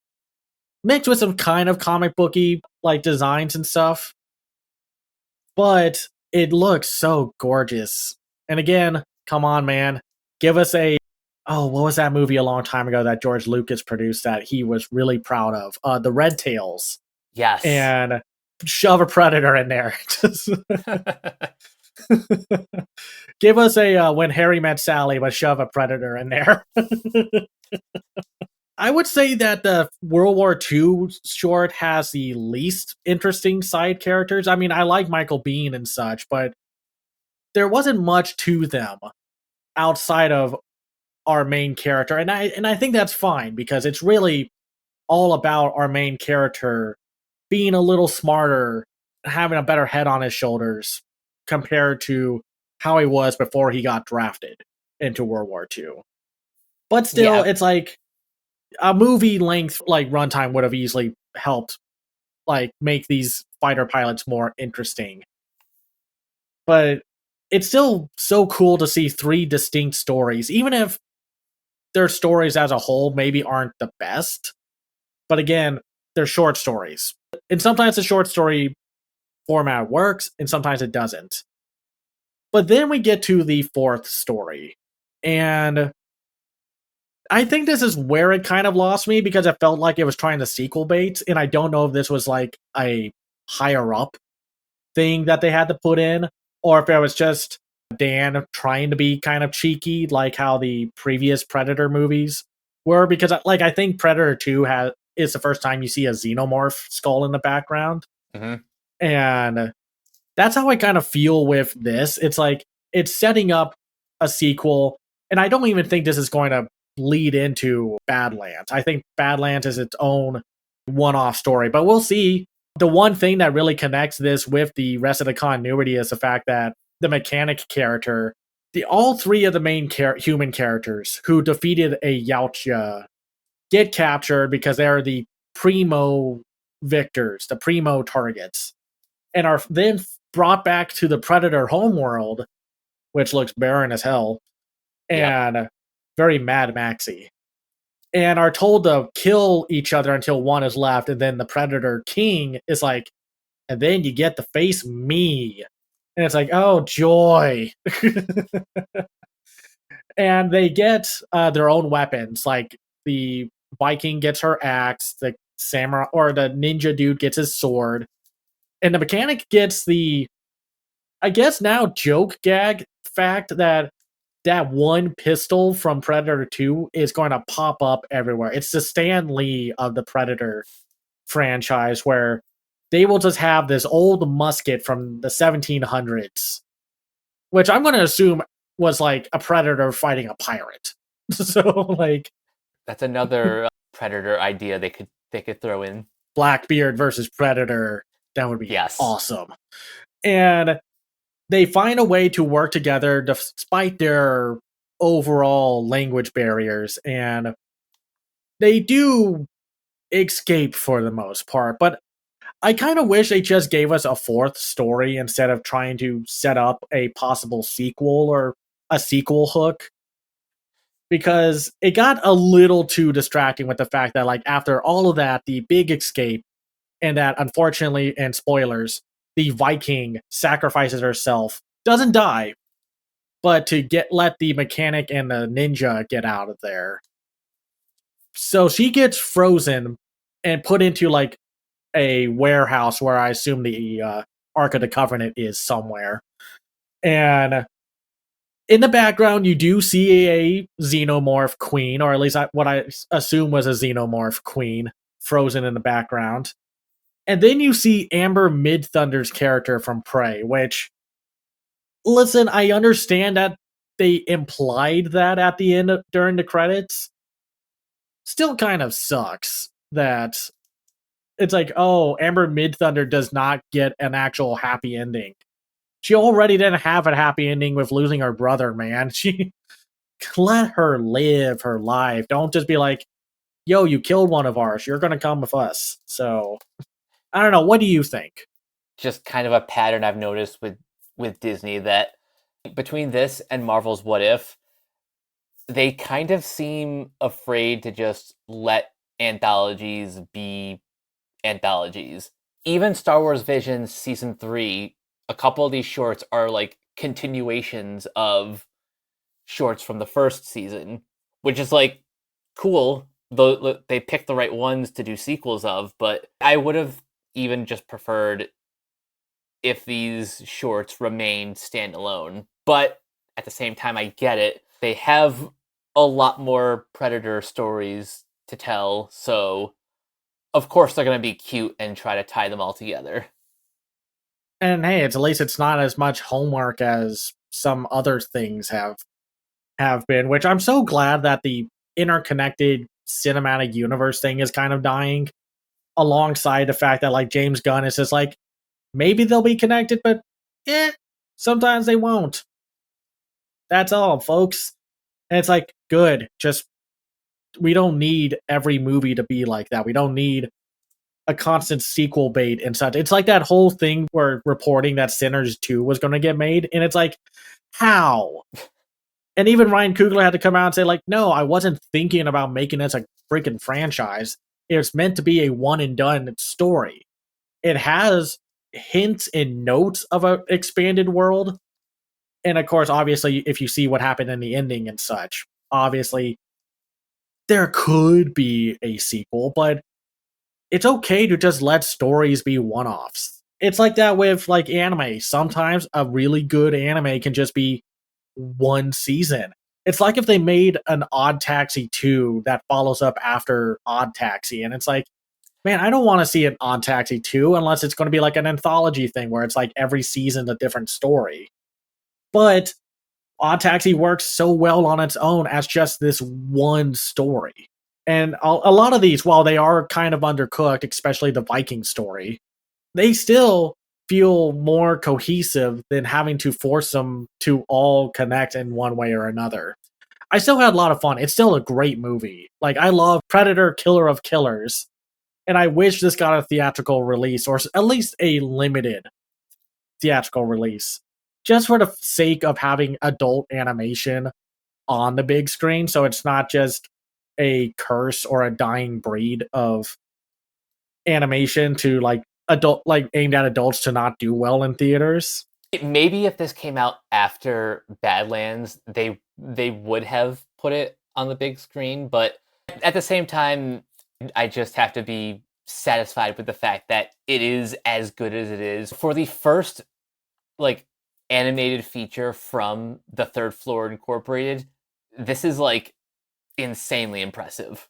Mixed with some kind of comic booky like designs and stuff. But it looks so gorgeous. And again, come on, man. Give us a what was that movie a long time ago that George Lucas produced that he was really proud of? The Red Tails. Yes. And shove a predator in there. Give us a When Harry Met Sally, but shove a predator in there. I would say that the World War II short has the least interesting side characters. I mean, I like Michael Biehn and such, but there wasn't much to them outside of our main character, and I think that's fine because it's really all about our main character being a little smarter, having a better head on his shoulders compared to how he was before he got drafted into World War II. But still, Yeah. it's like a movie length like runtime would have easily helped like make these fighter pilots more interesting. But it's still so cool to see three distinct stories, even if their stories as a whole maybe aren't the best. But again, they're short stories. And sometimes the short story format works, and sometimes it doesn't. But then we get to the fourth story. And I think this is where it kind of lost me because it felt like it was trying to sequel bait. And I don't know if this was like a higher up thing that they had to put in, or if it was just Dan trying to be kind of cheeky, like how the previous Predator movies were. Because like I think Predator 2 is the first time you see a xenomorph skull in the background. Mm-hmm. And that's how I kind of feel with this. It's like it's setting up a sequel, and I don't even think this is going to lead into Badlands. I think Badlands is its own one-off story, but we'll see. The one thing that really connects this with the rest of the continuity is the fact that the mechanic character, all three of the main human characters who defeated a Yautja get captured because they're the primo victors, the primo targets, and are then brought back to the Predator homeworld, which looks barren as hell, Yep. and very Mad Maxy, and are told to kill each other until one is left, and then the Predator King is like, and then you get to face me. And it's like, oh, joy. And they get their own weapons. Like the Viking gets her axe, the samurai or the ninja dude gets his sword, and the mechanic gets the, I guess now joke gag fact that that one pistol from Predator 2 is going to pop up everywhere. It's the Stan Lee of the Predator franchise where they will just have this old musket from the 1700s, which I'm going to assume was like a predator fighting a pirate. So like That's another Predator idea they could throw in. Blackbeard versus Predator, that would be Yes. awesome. And they find a way to work together despite their overall language barriers, and they do escape for the most part. But I kind of wish they just gave us a fourth story instead of trying to set up a possible sequel or a sequel hook, because it got a little too distracting with the fact that like after all of that, the big escape, and that unfortunately, and spoilers, the Viking sacrifices herself, doesn't die, but to let the mechanic and the ninja get out of there. So she gets frozen and put into like a warehouse where I assume the Ark of the Covenant is somewhere. And in the background, you do see a xenomorph queen, or at least what I assume was a xenomorph queen, frozen in the background. And then you see Amber Midthunder's character from Prey, which, listen, I understand that they implied that at the end during the credits. Still kind of sucks that it's like, oh, Amber Midthunder does not get an actual happy ending. She already didn't have a happy ending with losing her brother, man. She let her live her life. Don't just be like, yo, you killed one of ours. You're gonna come with us. So I don't know. What do you think? Just kind of a pattern I've noticed with Disney that between this and Marvel's What If, they kind of seem afraid to just let anthologies be anthologies. Even Star Wars Visions season 3, a couple of these shorts are like continuations of shorts from the first season, which is like cool. Though they picked the right ones to do sequels of, but I would have even just preferred if these shorts remained standalone. But at the same time, I get it. They have a lot more Predator stories to tell, so of course they're going to be cute and try to tie them all together. And hey, at least it's not as much homework as some other things have been, which I'm so glad that the interconnected cinematic universe thing is kind of dying alongside the fact that like James Gunn is just like maybe they'll be connected, but sometimes they won't. That's all, folks. And it's like good. Just we don't need every movie to be like that. We don't need a constant sequel bait and such. It's like that whole thing where reporting that Sinners 2 was going to get made, and it's like, how? And even Ryan Coogler had to come out and say, like, no, I wasn't thinking about making this a freaking franchise. It's meant to be a one and done story. It has hints and notes of an expanded world. And of course, obviously, if you see what happened in the ending and such, obviously, there could be a sequel, but it's okay to just let stories be one offs. It's like that with like anime. Sometimes a really good anime can just be one season. It's like if they made an Odd Taxi 2 that follows up after Odd Taxi, and it's like, man, I don't want to see an Odd Taxi 2 unless it's going to be like an anthology thing where it's like every season a different story. But Odd Taxi works so well on its own as just this one story. And a lot of these, while they are kind of undercooked, especially the Viking story, they still feel more cohesive than having to force them to all connect in one way or another. I still had a lot of fun. It's still a great movie. Like, I love Predator, Killer of Killers, and I wish this got a theatrical release or at least a limited theatrical release just for the sake of having adult animation on the big screen so it's not just a curse or a dying breed of animation to like adult like aimed at adults to not do well in theaters. Maybe if this came out after Badlands, they would have put it on the big screen, but at the same time, I just have to be satisfied with the fact that it is as good as it is. For the first like animated feature from the Third Floor Incorporated, this is like insanely impressive.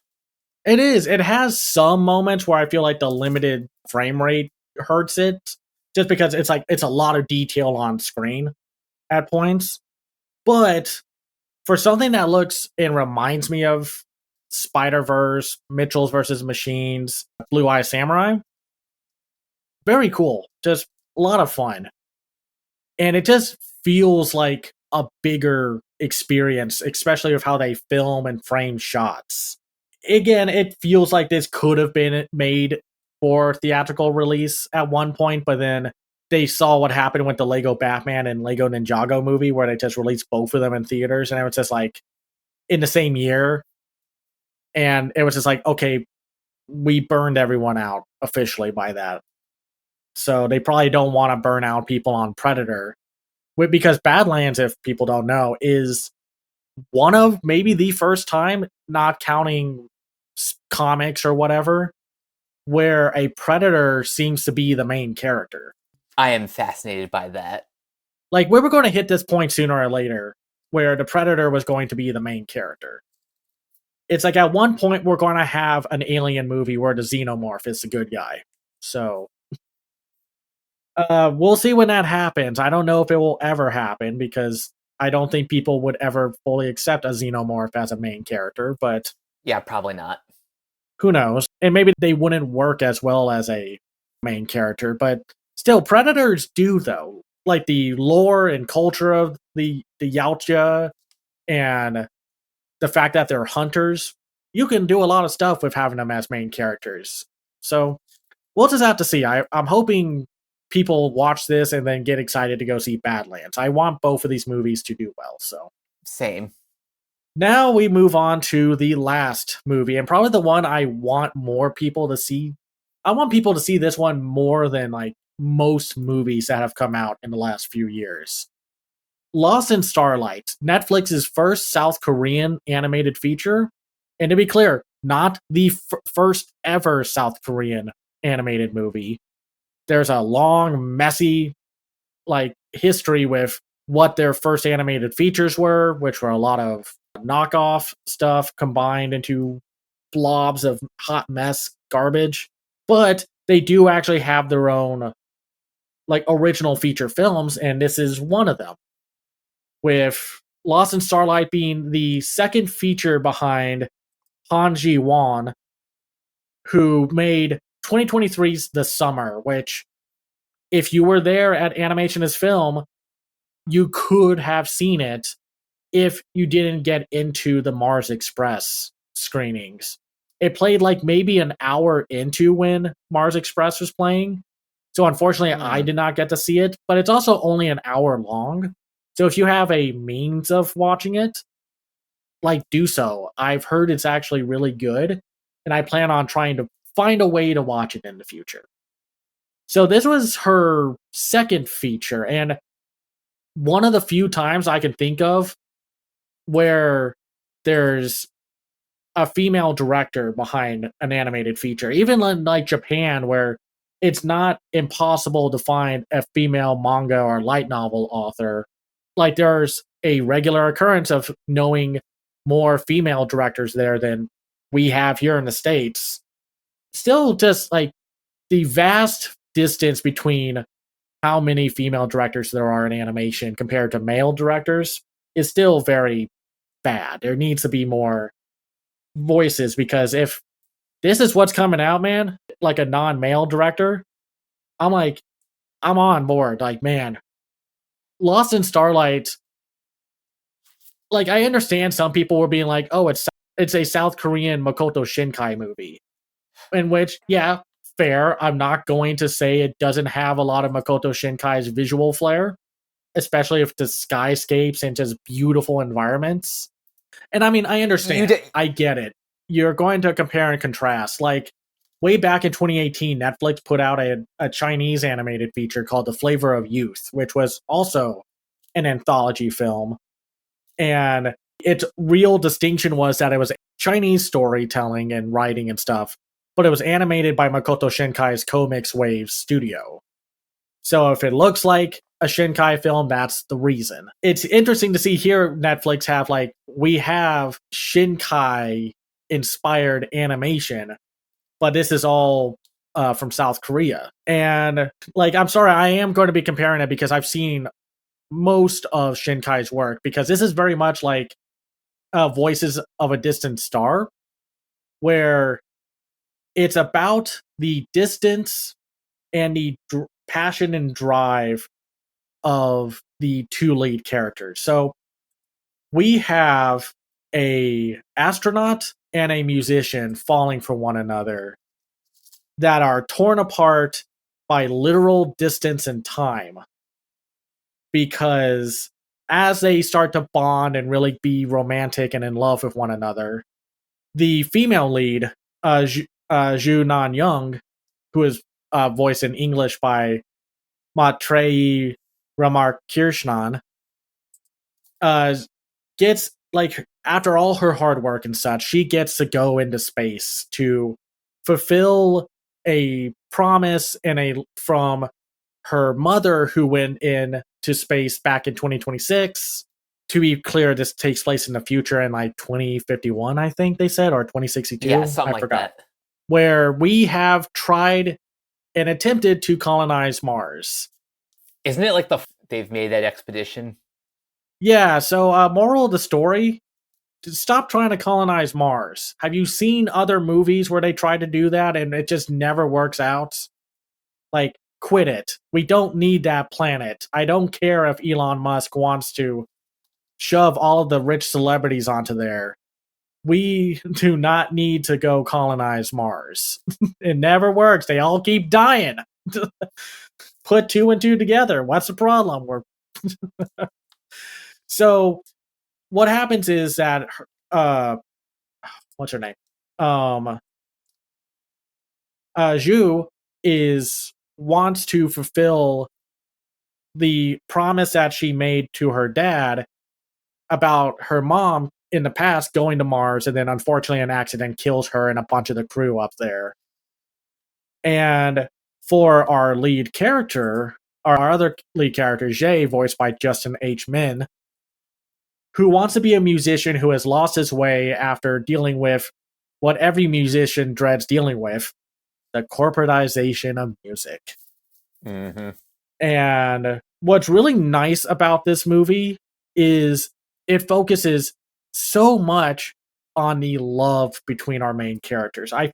It is. It has some moments where I feel like the limited frame rate hurts it just because it's like it's a lot of detail on screen at points. But for something that looks and reminds me of Spider-Verse, Mitchell's versus Machines, Blue Eye Samurai, very cool. Just a lot of fun. And it just feels like a bigger experience, especially with how they film and frame shots. Again, it feels like this could have been made for theatrical release at one point, but then they saw what happened with the Lego Batman and Lego Ninjago movie, where they just released both of them in theaters, and it was just like in the same year, and it was just like, okay, we burned everyone out officially by that. So they probably don't want to burn out people on Predator, because Badlands, if people don't know, is one of maybe the first time, not counting comics or whatever, where a predator seems to be the main character. I am fascinated by that. Like, we were going to hit this point sooner or later where the Predator was going to be the main character. It's like at one point we're going to have an alien movie where the xenomorph is the good guy. So we'll see when that happens. I don't know if it will ever happen because I don't think people would ever fully accept a xenomorph as a main character, but Yeah, probably not. who knows? And maybe they wouldn't work as well as a main character, but still, predators do though. Like the lore and culture of the Yautja and the fact that they're hunters, you can do a lot of stuff with having them as main characters. So we'll just have to see. I'm hoping people watch this and then get excited to go see Badlands. I want both of these movies to do well. So Same. now we move on to the last movie, and probably the one I want more people to see. I want people to see this one more than like most movies that have come out in the last few years. Lost in Starlight, Netflix's first South Korean animated feature. And to be clear, not the first ever South Korean animated movie. There's a long, messy like history with what their first animated features were, which were a lot of knockoff stuff combined into blobs of hot mess garbage. But they do actually have their own like original feature films, and this is one of them. With Lost in Starlight being the second feature behind Han Ji-won, who made 2023's The Summer, which, if you were there at Animation is Film, you could have seen it if you didn't get into the Mars Express screenings. It played like maybe an hour into when Mars Express was playing. So unfortunately, I did not get to see it, but it's also only an hour long. So if you have a means of watching it, like do so. I've heard it's actually really good, and I plan on trying to find a way to watch it in the future. So this was her second feature, and one of the few times I can think of where there's a female director behind an animated feature. Even in like Japan, where it's not impossible to find a female manga or light novel author. Like there's a regular occurrence of knowing more female directors there than we have here in the States. Still just like the vast distance between how many female directors there are in animation compared to male directors is still very bad. There needs to be more voices because if this is what's coming out, man, like a non-male director, I'm like, I'm on board. Like, man, Lost in Starlight, like I understand some people were being like, oh, it's a South Korean Makoto Shinkai movie. In which, yeah, fair. I'm not going to say it doesn't have a lot of Makoto Shinkai's visual flair, especially if the skyscapes and just beautiful environments. And I mean, I understand. I get it. You're going to compare and contrast. Like, way back in 2018, Netflix put out a Chinese animated feature called The Flavor of Youth, which was also an anthology film. And its real distinction was that it was Chinese storytelling and writing and stuff, but it was animated by Makoto Shinkai's Comics Wave studio. So if it looks like a Shinkai film, that's the reason. It's interesting to see here Netflix have like, we have Shinkai inspired animation, but this is all from South Korea. And like, I'm sorry, I am going to be comparing it because I've seen most of Shinkai's work, because this is very much like Voices of a Distant Star, where it's about the distance and the passion and drive of the two lead characters. So we have a astronaut and a musician falling for one another that are torn apart by literal distance and time, because as they start to bond and really be romantic and in love with one another, the female lead, Zhu Nan Young, who is voiced in English by Maitreyi Ramakrishnan, gets like, after all her hard work and such, she gets to go into space to fulfill a promise and from her mother, who went in to space back in 2026. To be clear, this takes place in the future in like 2051, I think they said, or Yeah, 2062. something I like forgot. that. Where we have tried and attempted to colonize Mars. Isn't it like they've made that expedition? Yeah, so moral of the story, stop trying to colonize Mars. Have you seen other movies where they try to do that and it just never works out? Like, quit it. We don't need that planet. I don't care if Elon Musk wants to shove all of the rich celebrities onto there. We do not need to go colonize Mars. It never works. They all keep dying. Put two and two together. What's the problem? So what happens is that what's her name? Um Zhu is wants to fulfill the promise that she made to her dad about her mom in the past going to Mars, and then unfortunately an accident kills her and a bunch of the crew up there. And for our lead character, our other lead character, Jay, voiced by Justin H. Min, who wants to be a musician who has lost his way after dealing with what every musician dreads dealing with, the corporatization of music. Mm-hmm. And what's really nice about this movie is it focuses so much on the love between our main characters. I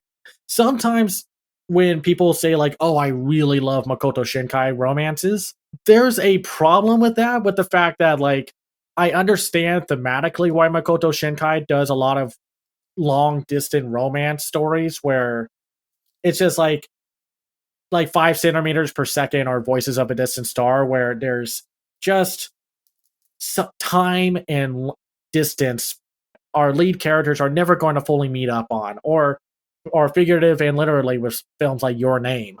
sometimes when people say like, "Oh, I really love Makoto Shinkai romances," there's a problem with that, with the fact that like I understand thematically why Makoto Shinkai does a lot of long distant romance stories where it's just like 5 centimeters per second or Voices of a Distant Star, where there's just time and distance our lead characters are never going to fully meet up on, or figurative and literally with films like Your Name.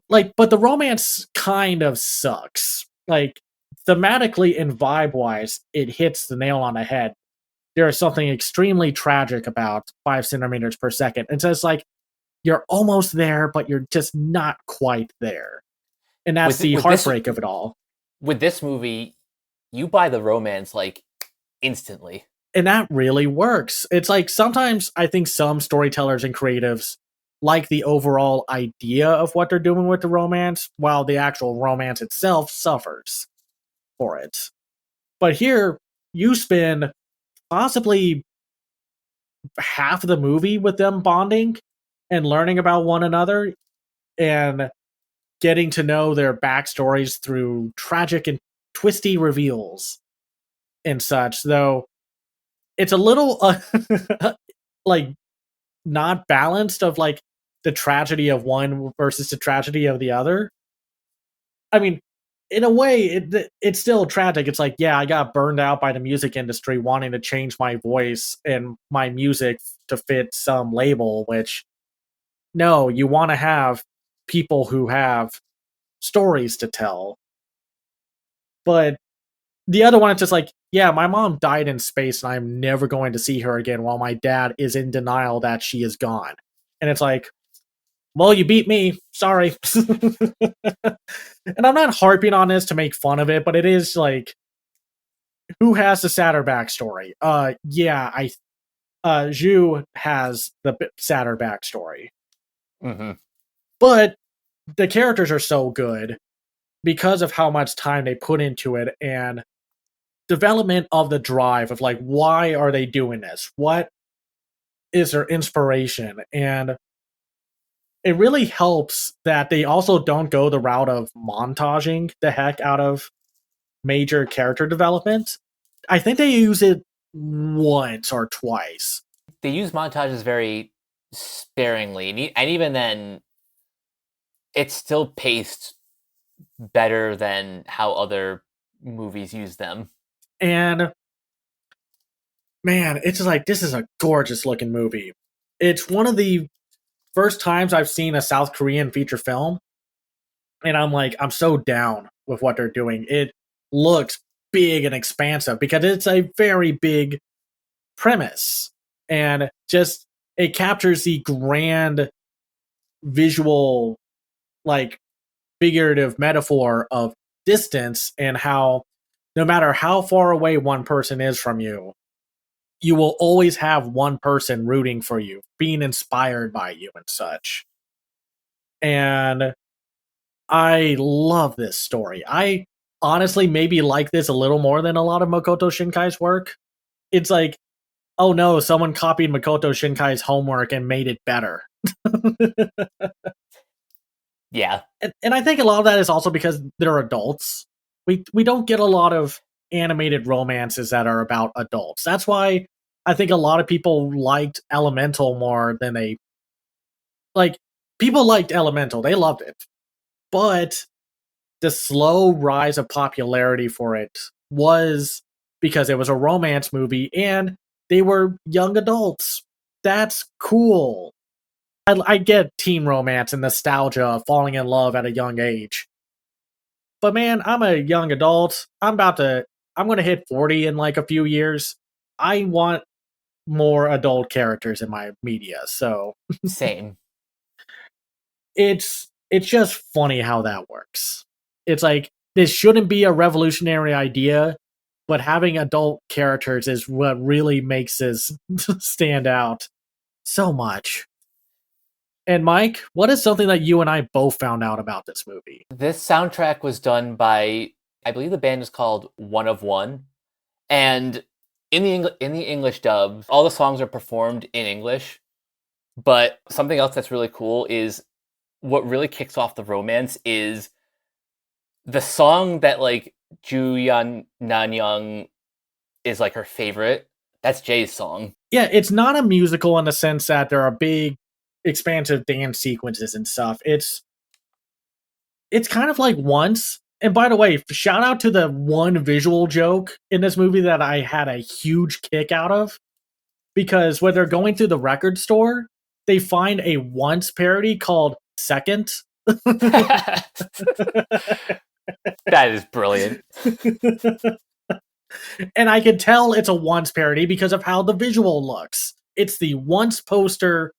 Like, but the romance kind of sucks. Like, thematically and vibe wise, it hits the nail on the head. There is something extremely tragic about 5 centimeters per second. It's just like you're almost there, but you're just not quite there. And that's With the with this heartbreak of it all. with this movie, you buy the romance like instantly. And that really works. It's like sometimes I think some storytellers and creatives like the overall idea of what they're doing with the romance, while the actual romance itself suffers for it. But here, you spend possibly half of the movie with them bonding and learning about one another and getting to know their backstories through tragic and twisty reveals and such. Though it's a little like not balanced of like the tragedy of one versus the tragedy of the other. I mean, in a way, it's still tragic. It's like, yeah, I got burned out by the music industry wanting to change my voice and my music to fit some label, which no, you want to have people who have stories to tell. But the other one, it's just like, yeah, my mom died in space and I'm never going to see her again while my dad is in denial that she is gone. And it's like, well, you beat me. Sorry. And I'm not harping on this to make fun of it, but it is like, who has the sadder backstory? Yeah, Zhu has the sadder backstory. Mm-hmm. But the characters are so good because of how much time they put into it and development of the drive of like, why are they doing this? What is their inspiration? And it really helps that they also don't go the route of montaging the heck out of major character development. I think they use it once or twice. They use montages very sparingly, and even then, it's still paced better than how other movies use them. And man, it's just like, this is a gorgeous looking movie. It's one of the first times I've seen a South Korean feature film, and I'm like, I'm so down with what they're doing. It looks big and expansive because it's a very big premise, and just it captures the grand visual, like figurative metaphor of distance and how no matter how far away one person is from you, you will always have one person rooting for you, being inspired by you and such. And I love this story. I honestly maybe like this a little more than a lot of Makoto Shinkai's work. It's like, oh no, someone copied Makoto Shinkai's homework and made it better. Yeah. And I think a lot of that is also because they're adults. We don't get a lot of animated romances that are about adults. That's why I think a lot of people liked Elemental more than they like. People liked Elemental; they loved it, but the slow rise of popularity for it was because it was a romance movie and they were young adults. That's cool. I get teen romance and nostalgia, falling in love at a young age. But man, I'm a young adult. I'm gonna hit 40 in like a few years. I want more adult characters in my media. So Same. it's just funny how that works. It's like this shouldn't be a revolutionary idea, but having adult characters is what really makes this stand out so much. And Mike, what is something that you and I both found out about this movie? This soundtrack was done by, I believe the band is called One of One, and in the English dub, all the songs are performed in English. But something else that's really cool is what really kicks off the romance is the song that like Juyan Nanyang is like her favorite. That's Jay's song. Yeah, it's not a musical in the sense that there are big, expansive dance sequences and stuff. It's kind of like Once. And by the way, shout out to the one visual joke in this movie that I had a huge kick out of. Because when they're going through the record store, they find a Once parody called Second. That is brilliant. And I can tell it's a Once parody because of how the visual looks. It's the Once poster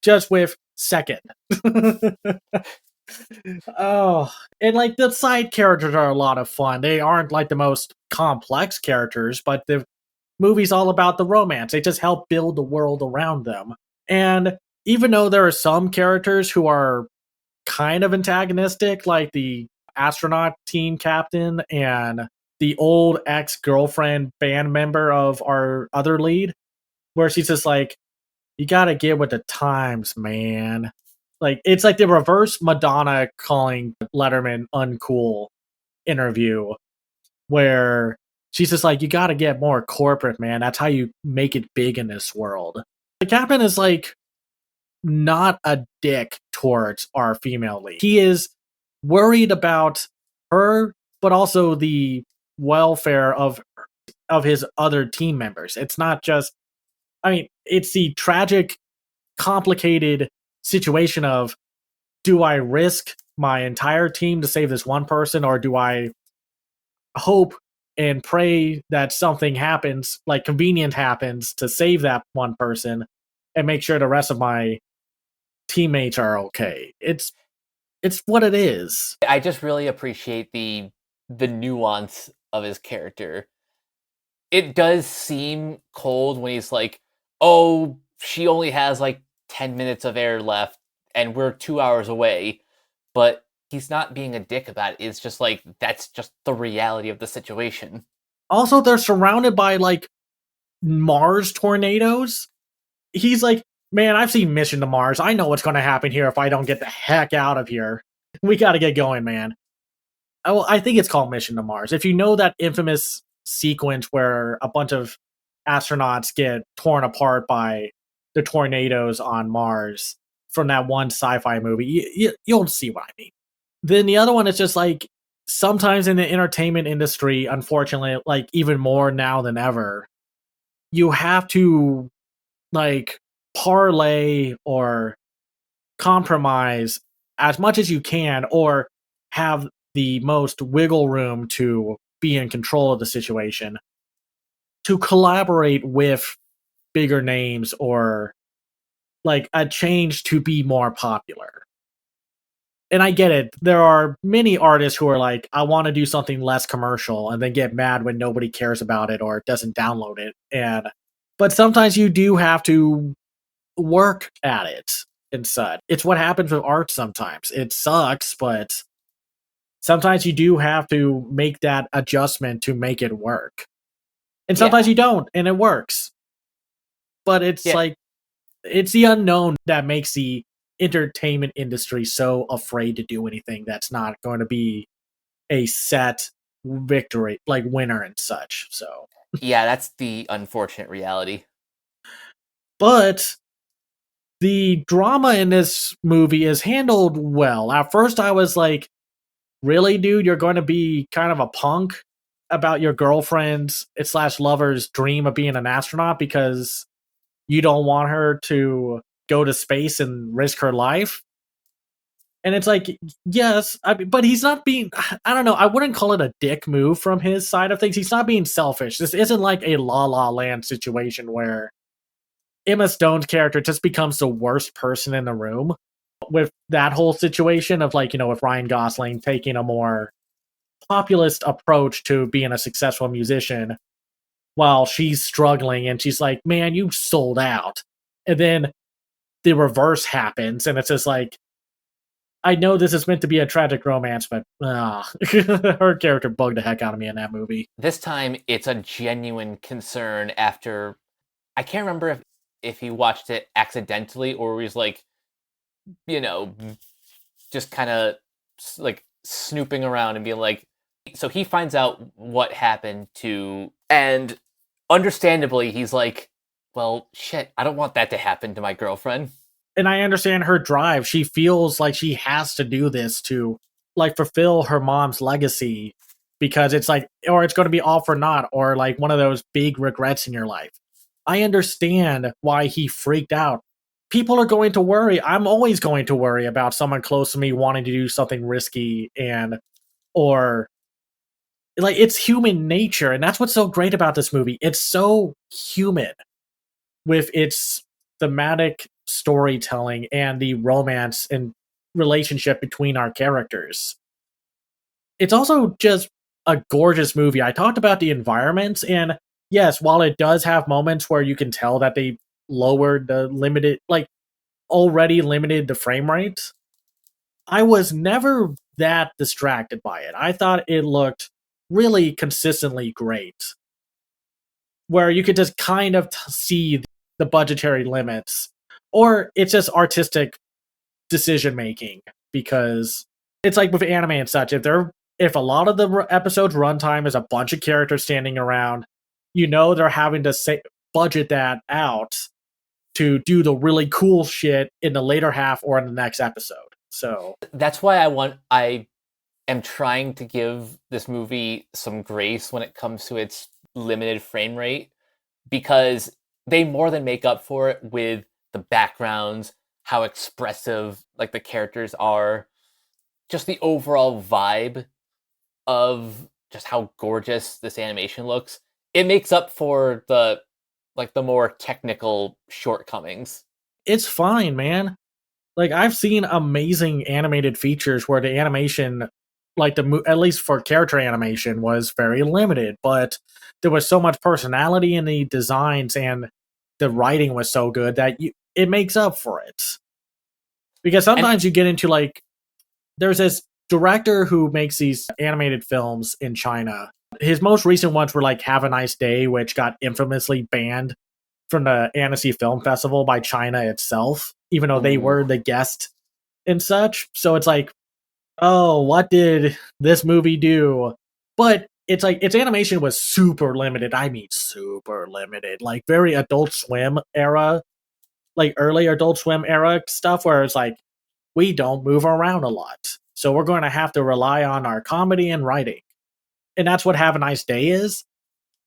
just with Second. Oh, and like the side characters are a lot of fun. They aren't like the most complex characters, but the movie's all about the romance. They just help build the world around them. And even though there are some characters who are kind of antagonistic, like the astronaut team captain and the old ex-girlfriend band member of our other lead, where she's just like, you gotta get with the times, man. Like, it's like the reverse Madonna calling Letterman uncool interview, where she's just like, you gotta get more corporate, man. That's how you make it big in this world. The captain is like not a dick towards our female lead. He is worried about her, but also the welfare of his other team members. It's not just I mean, it's the tragic, complicated situation of do I risk my entire team to save this one person, or do I hope and pray that something happens, like convenient happens, to save that one person and make sure the rest of my teammates are okay. It's what it is. I just really appreciate the nuance of his character. It does seem cold when he's like, "Oh, she only has like 10 minutes of air left and we're 2 hours away." But he's not being a dick about it. It's just like that's just the reality of the situation. Also, they're surrounded by like Mars tornadoes. He's like, man, I've seen Mission to Mars. I know what's going to happen here if I don't get the heck out of here. We got to get going, man. Oh, I think it's called Mission to Mars. If you know that infamous sequence where a bunch of astronauts get torn apart by the tornadoes on Mars from that one sci-fi movie, you'll see what I mean. Then the other one is just like sometimes in the entertainment industry, unfortunately, like even more now than ever, you have to like parlay or compromise as much as you can or have the most wiggle room to be in control of the situation to collaborate with bigger names or like a change to be more popular. And I get it. There are many artists who are like, I want to do something less commercial and then get mad when nobody cares about it or doesn't download it. But sometimes you do have to work at it and such. It's what happens with art sometimes. It sucks, but sometimes you do have to make that adjustment to make it work. And sometimes Yeah. you don't, and it works. But it's Yeah. like, it's the unknown that makes the entertainment industry so afraid to do anything that's not going to be a set victory, like winner and such. So, Yeah, that's the unfortunate reality. but the drama in this movie is handled well. At first, I was like, really, dude, you're going to be kind of a punk about your girlfriend's slash lover's dream of being an astronaut because you don't want her to go to space and risk her life. And it's like, yes, but he's not being, I don't know, I wouldn't call it a dick move from his side of things. He's not being selfish. This isn't like a La La Land situation where Emma Stone's character just becomes the worst person in the room with that whole situation of like, with Ryan Gosling taking a more populist approach to being a successful musician while she's struggling and she's like, man, you sold out. And then the reverse happens and it's just like, I know this is meant to be a tragic romance, but her character bugged the heck out of me in that movie. This time, it's a genuine concern after. I can't remember if he watched it accidentally or was like, you know, just kind of like snooping around and being like. So he finds out what happened to. And understandably, he's like, well, shit, I don't want that to happen to my girlfriend. And I understand her drive. She feels like she has to do this to like fulfill her mom's legacy because it's like, or it's going to be all for naught, or like one of those big regrets in your life. I understand why he freaked out. People are going to worry. I'm always going to worry about someone close to me wanting to do something risky or like it's human nature. And that's what's so great about this movie. It's so human with its thematic storytelling and the romance and relationship between our characters. It's also just a gorgeous movie. I talked about the environments, and yes, while it does have moments where you can tell that they lowered the limited, like already limited the frame rate, I was never that distracted by it. I thought it looked really consistently great, where you could just kind of see the budgetary limits, or it's just artistic decision making because it's like with anime and such. If a lot of the episode's runtime is a bunch of characters standing around, they're having to budget that out to do the really cool shit in the later half or in the next episode. So That's why I am trying to give this movie some grace when it comes to its limited frame rate because they more than make up for it with the backgrounds, how expressive like the characters are, just the overall vibe of just how gorgeous this animation looks. It makes up for the more technical shortcomings. it's fine, man. Like I've seen amazing animated features where the animation, like at least for character animation, was very limited, but there was so much personality in the designs and the writing was so good that it makes up for it. Because And sometimes you get into like there's this director who makes these animated films in China. His most recent ones were like Have a Nice Day, which got infamously banned from the Annecy Film Festival by China itself, even though they ooh, were the guest and such. So it's like, oh, what did this movie do? But it's like its animation was super limited. I mean, super limited. Like very Adult Swim era, like early Adult Swim era stuff where it's like, we don't move around a lot. So we're going to have to rely on our comedy and writing. And that's what Have a Nice Day is.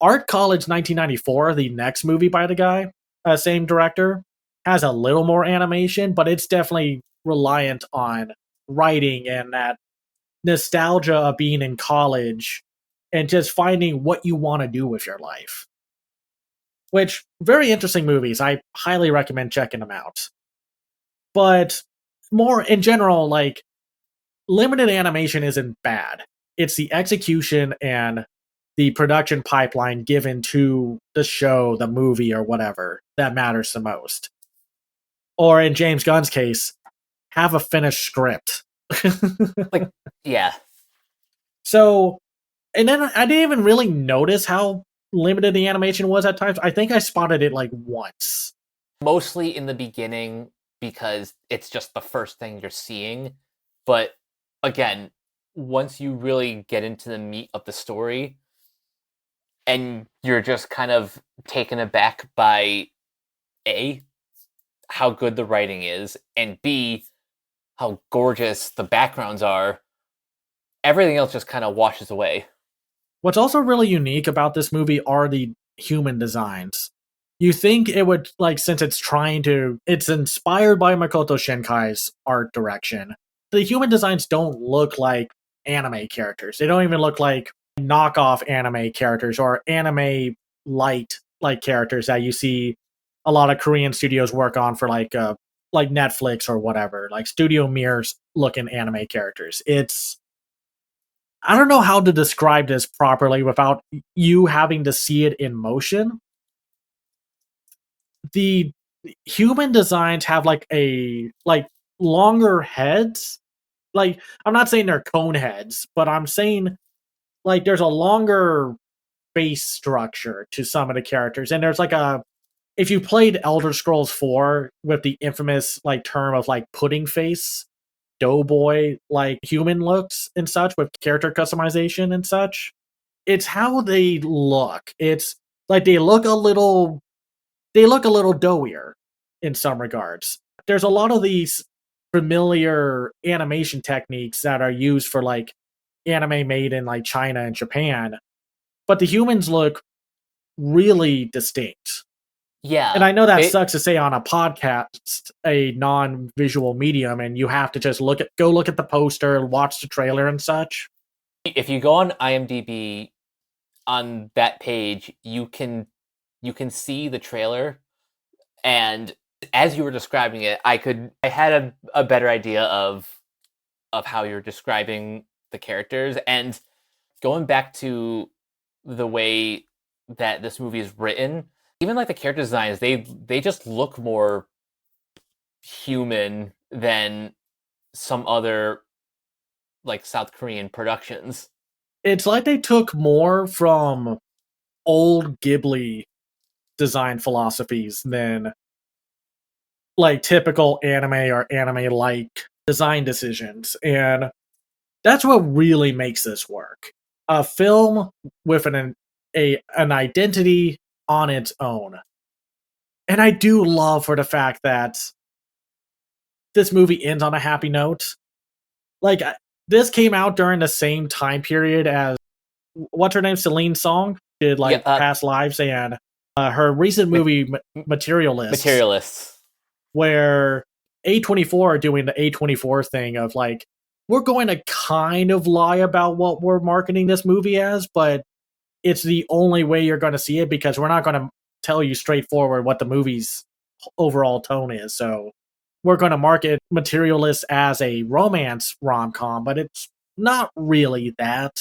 Art College 1994, the next movie by the guy, same director, has a little more animation, but it's definitely reliant on writing and that nostalgia of being in college and just finding what you want to do with your life. Which, very interesting movies. I highly recommend checking them out. But more in general, like, limited animation isn't bad. It's the execution and the production pipeline given to the show, the movie, or whatever that matters the most. Or in James Gunn's case, have a finished script. Like, yeah. So, and then I didn't even really notice how limited the animation was at times. I think I spotted it like once. Mostly in the beginning because it's just the first thing you're seeing. But again, once you really get into the meat of the story and you're just kind of taken aback by A, how good the writing is, and B, how gorgeous the backgrounds are, everything else just kind of washes away. What's also really unique about this movie are the human designs. You think it would, like, since it's inspired by Makoto Shinkai's art direction. The human designs don't look like anime characters. They don't even look like knockoff anime characters or anime light like characters that you see a lot of Korean studios work on for like Netflix or whatever, like Studio Mirrors looking anime characters. I don't know how to describe this properly without you having to see it in motion. The human designs have like longer heads. Like, I'm not saying they're cone heads, but I'm saying like there's a longer face structure to some of the characters, and there's like a if you played Elder Scrolls 4 with the infamous like term of like pudding face, doughboy like human looks and such with character customization and such. It's how they look. It's like they look a little doughier in some regards. There's a lot of these familiar animation techniques that are used for like anime made in like China and Japan, but the humans look really distinct. And Yeah. I know that sucks to say on a podcast, a non-visual medium, and you have to just go look at the poster, watch the trailer and such. If you go on IMDb, on that page, you can see the trailer, and as you were describing it, I had a better idea of how you're describing the characters. And going back to the way that this movie is written, even like the character designs, they just look more human than some other like South Korean productions. It's like they took more from old Ghibli design philosophies than like typical anime or anime like design decisions. And that's what really makes this work. A film with an identity on its own. And I do love for the fact that this movie ends on a happy note. Like, this came out during the same time period as what's her name, Celine Song did like Yeah, Past Lives, and her recent movie Materialists, where A24 are doing the A24 thing of like, we're going to kind of lie about what we're marketing this movie as, but it's the only way you're going to see it because we're not going to tell you straightforward what the movie's overall tone is. So we're going to market Materialist as a romance rom-com, but it's not really that,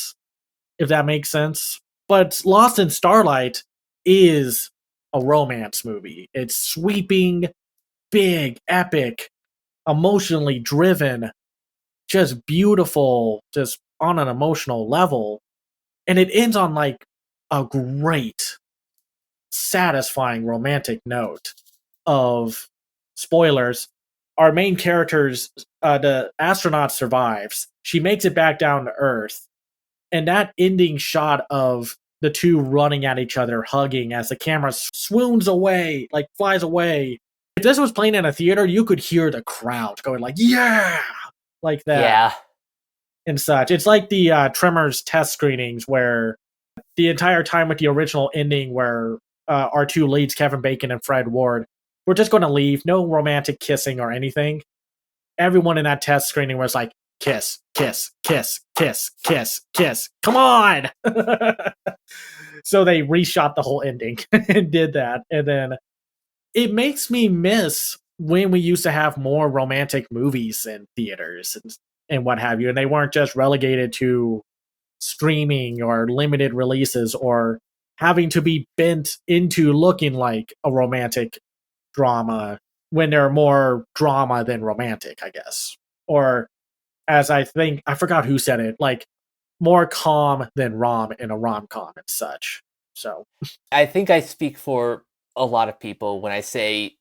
if that makes sense. But Lost in Starlight is a romance movie. It's sweeping, big, epic, emotionally driven, just beautiful, just on an emotional level. And it ends on like a great, satisfying romantic note of spoilers. Our main characters, the astronaut survives. She makes it back down to Earth. And that ending shot of the two running at each other, hugging as the camera swoons away, like flies away. If this was playing in a theater, you could hear the crowd going like, yeah, like that. Yeah. And such. It's like the Tremors test screenings where the entire time with the original ending where our two leads, Kevin Bacon and Fred Ward, we're just going to leave. No romantic kissing or anything. Everyone in that test screening was like, kiss, kiss, kiss, kiss, kiss, kiss. Come on! So they reshot the whole ending and did that. And then it makes me miss when we used to have more romantic movies in theaters. and what have you. And they weren't just relegated to streaming or limited releases or having to be bent into looking like a romantic drama when they're more drama than romantic, I guess. Or as I forgot who said it, like more calm than rom in a rom com and such. So, I think I speak for a lot of people when I say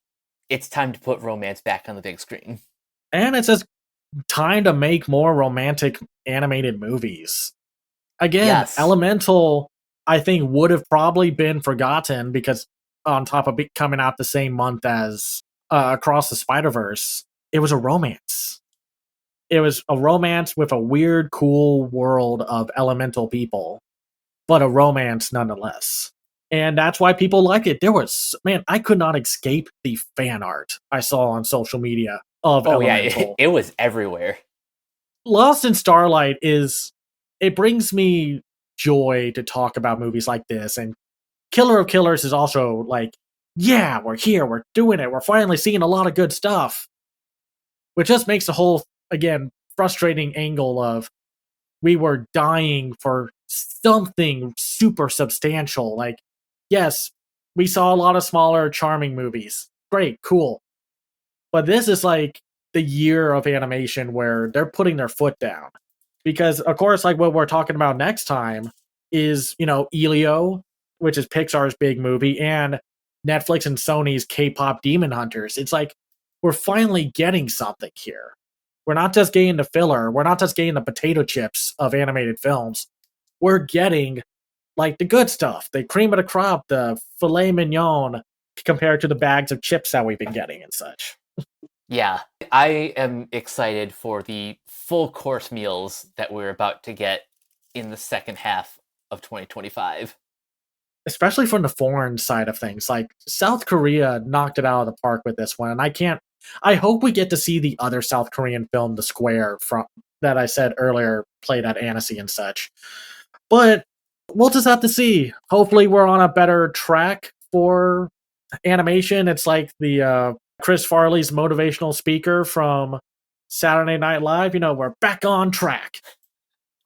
it's time to put romance back on the big screen. and it's just time to make more romantic animated movies. Again, Yes. Elemental, I think, would have probably been forgotten because on top of it coming out the same month as Across the Spider Verse, it was a romance. It was a romance with a weird, cool world of elemental people, but a romance nonetheless. And that's why people like it. There was, man, I could not escape the fan art I saw on social media of Oh yeah, it, Elemental. it was everywhere. Lost in Starlight it brings me joy to talk about movies like this. And Killer of Killers is also like, yeah, we're here, we're doing it, we're finally seeing a lot of good stuff. Which just makes the whole, again, frustrating angle of we were dying for something super substantial. Like, yes, we saw a lot of smaller, charming movies. Great, cool. But this is like the year of animation where they're putting their foot down. Because, of course, like what we're talking about next time is, Elio, which is Pixar's big movie, and Netflix and Sony's K pop Demon Hunters. It's like we're finally getting something here. We're not just getting the filler, we're not just getting the potato chips of animated films. We're getting like the good stuff, the cream of the crop, the filet mignon compared to the bags of chips that we've been getting and such. Yeah, I am excited for the full course meals that we're about to get in the second half of 2025. Especially from the foreign side of things. Like South Korea knocked it out of the park with this one, and I hope we get to see the other South Korean film, The Square, from that I said earlier, played at Annecy and such. But we'll just have to see. Hopefully, we're on a better track for animation. It's like the Chris Farley's motivational speaker from Saturday Night Live. We're back on track.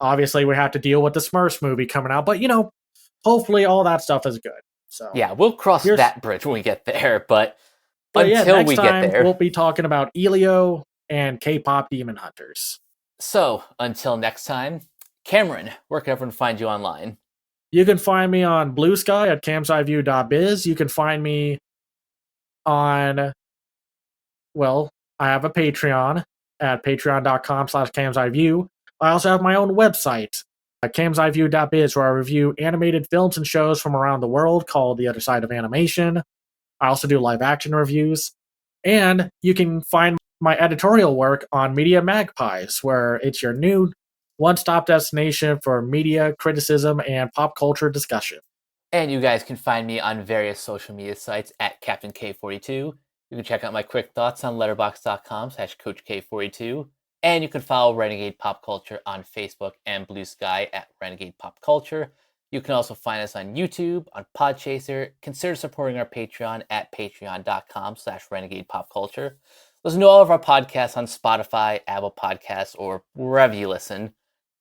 Obviously, we have to deal with the Smurfs movie coming out, but hopefully all that stuff is good. So Yeah, we'll cross here's that bridge when we get there, but but yeah, until next we get time there. we'll be talking about Elio and K-pop Demon Hunters. So, until next time, Cameron, where can everyone find you online? You can find me on Blue Sky at camsiview.biz. You can find me on, well, I have a Patreon at patreon.com/camsiview. I also have my own website at camsiview.biz where I review animated films and shows from around the world called The Other Side of Animation. I also do live action reviews. And you can find my editorial work on Media Magpies, where it's your new one stop destination for media criticism and pop culture discussion. And you guys can find me on various social media sites at Captain K42. You can check out my quick thoughts on letterboxd.com/Coach K42. And you can follow Renegade Pop Culture on Facebook and Blue Sky at Renegade Pop Culture. You can also find us on YouTube, on Podchaser. Consider supporting our Patreon at patreon.com/Renegade Pop Culture. Listen to all of our podcasts on Spotify, Apple Podcasts, or wherever you listen.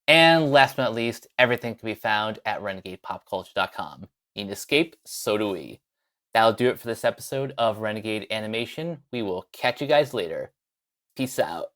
And last but not least, everything can be found at renegadepopculture.com. You need to escape, so do we. That'll do it for this episode of Renegade Animation. We will catch you guys later. Peace out.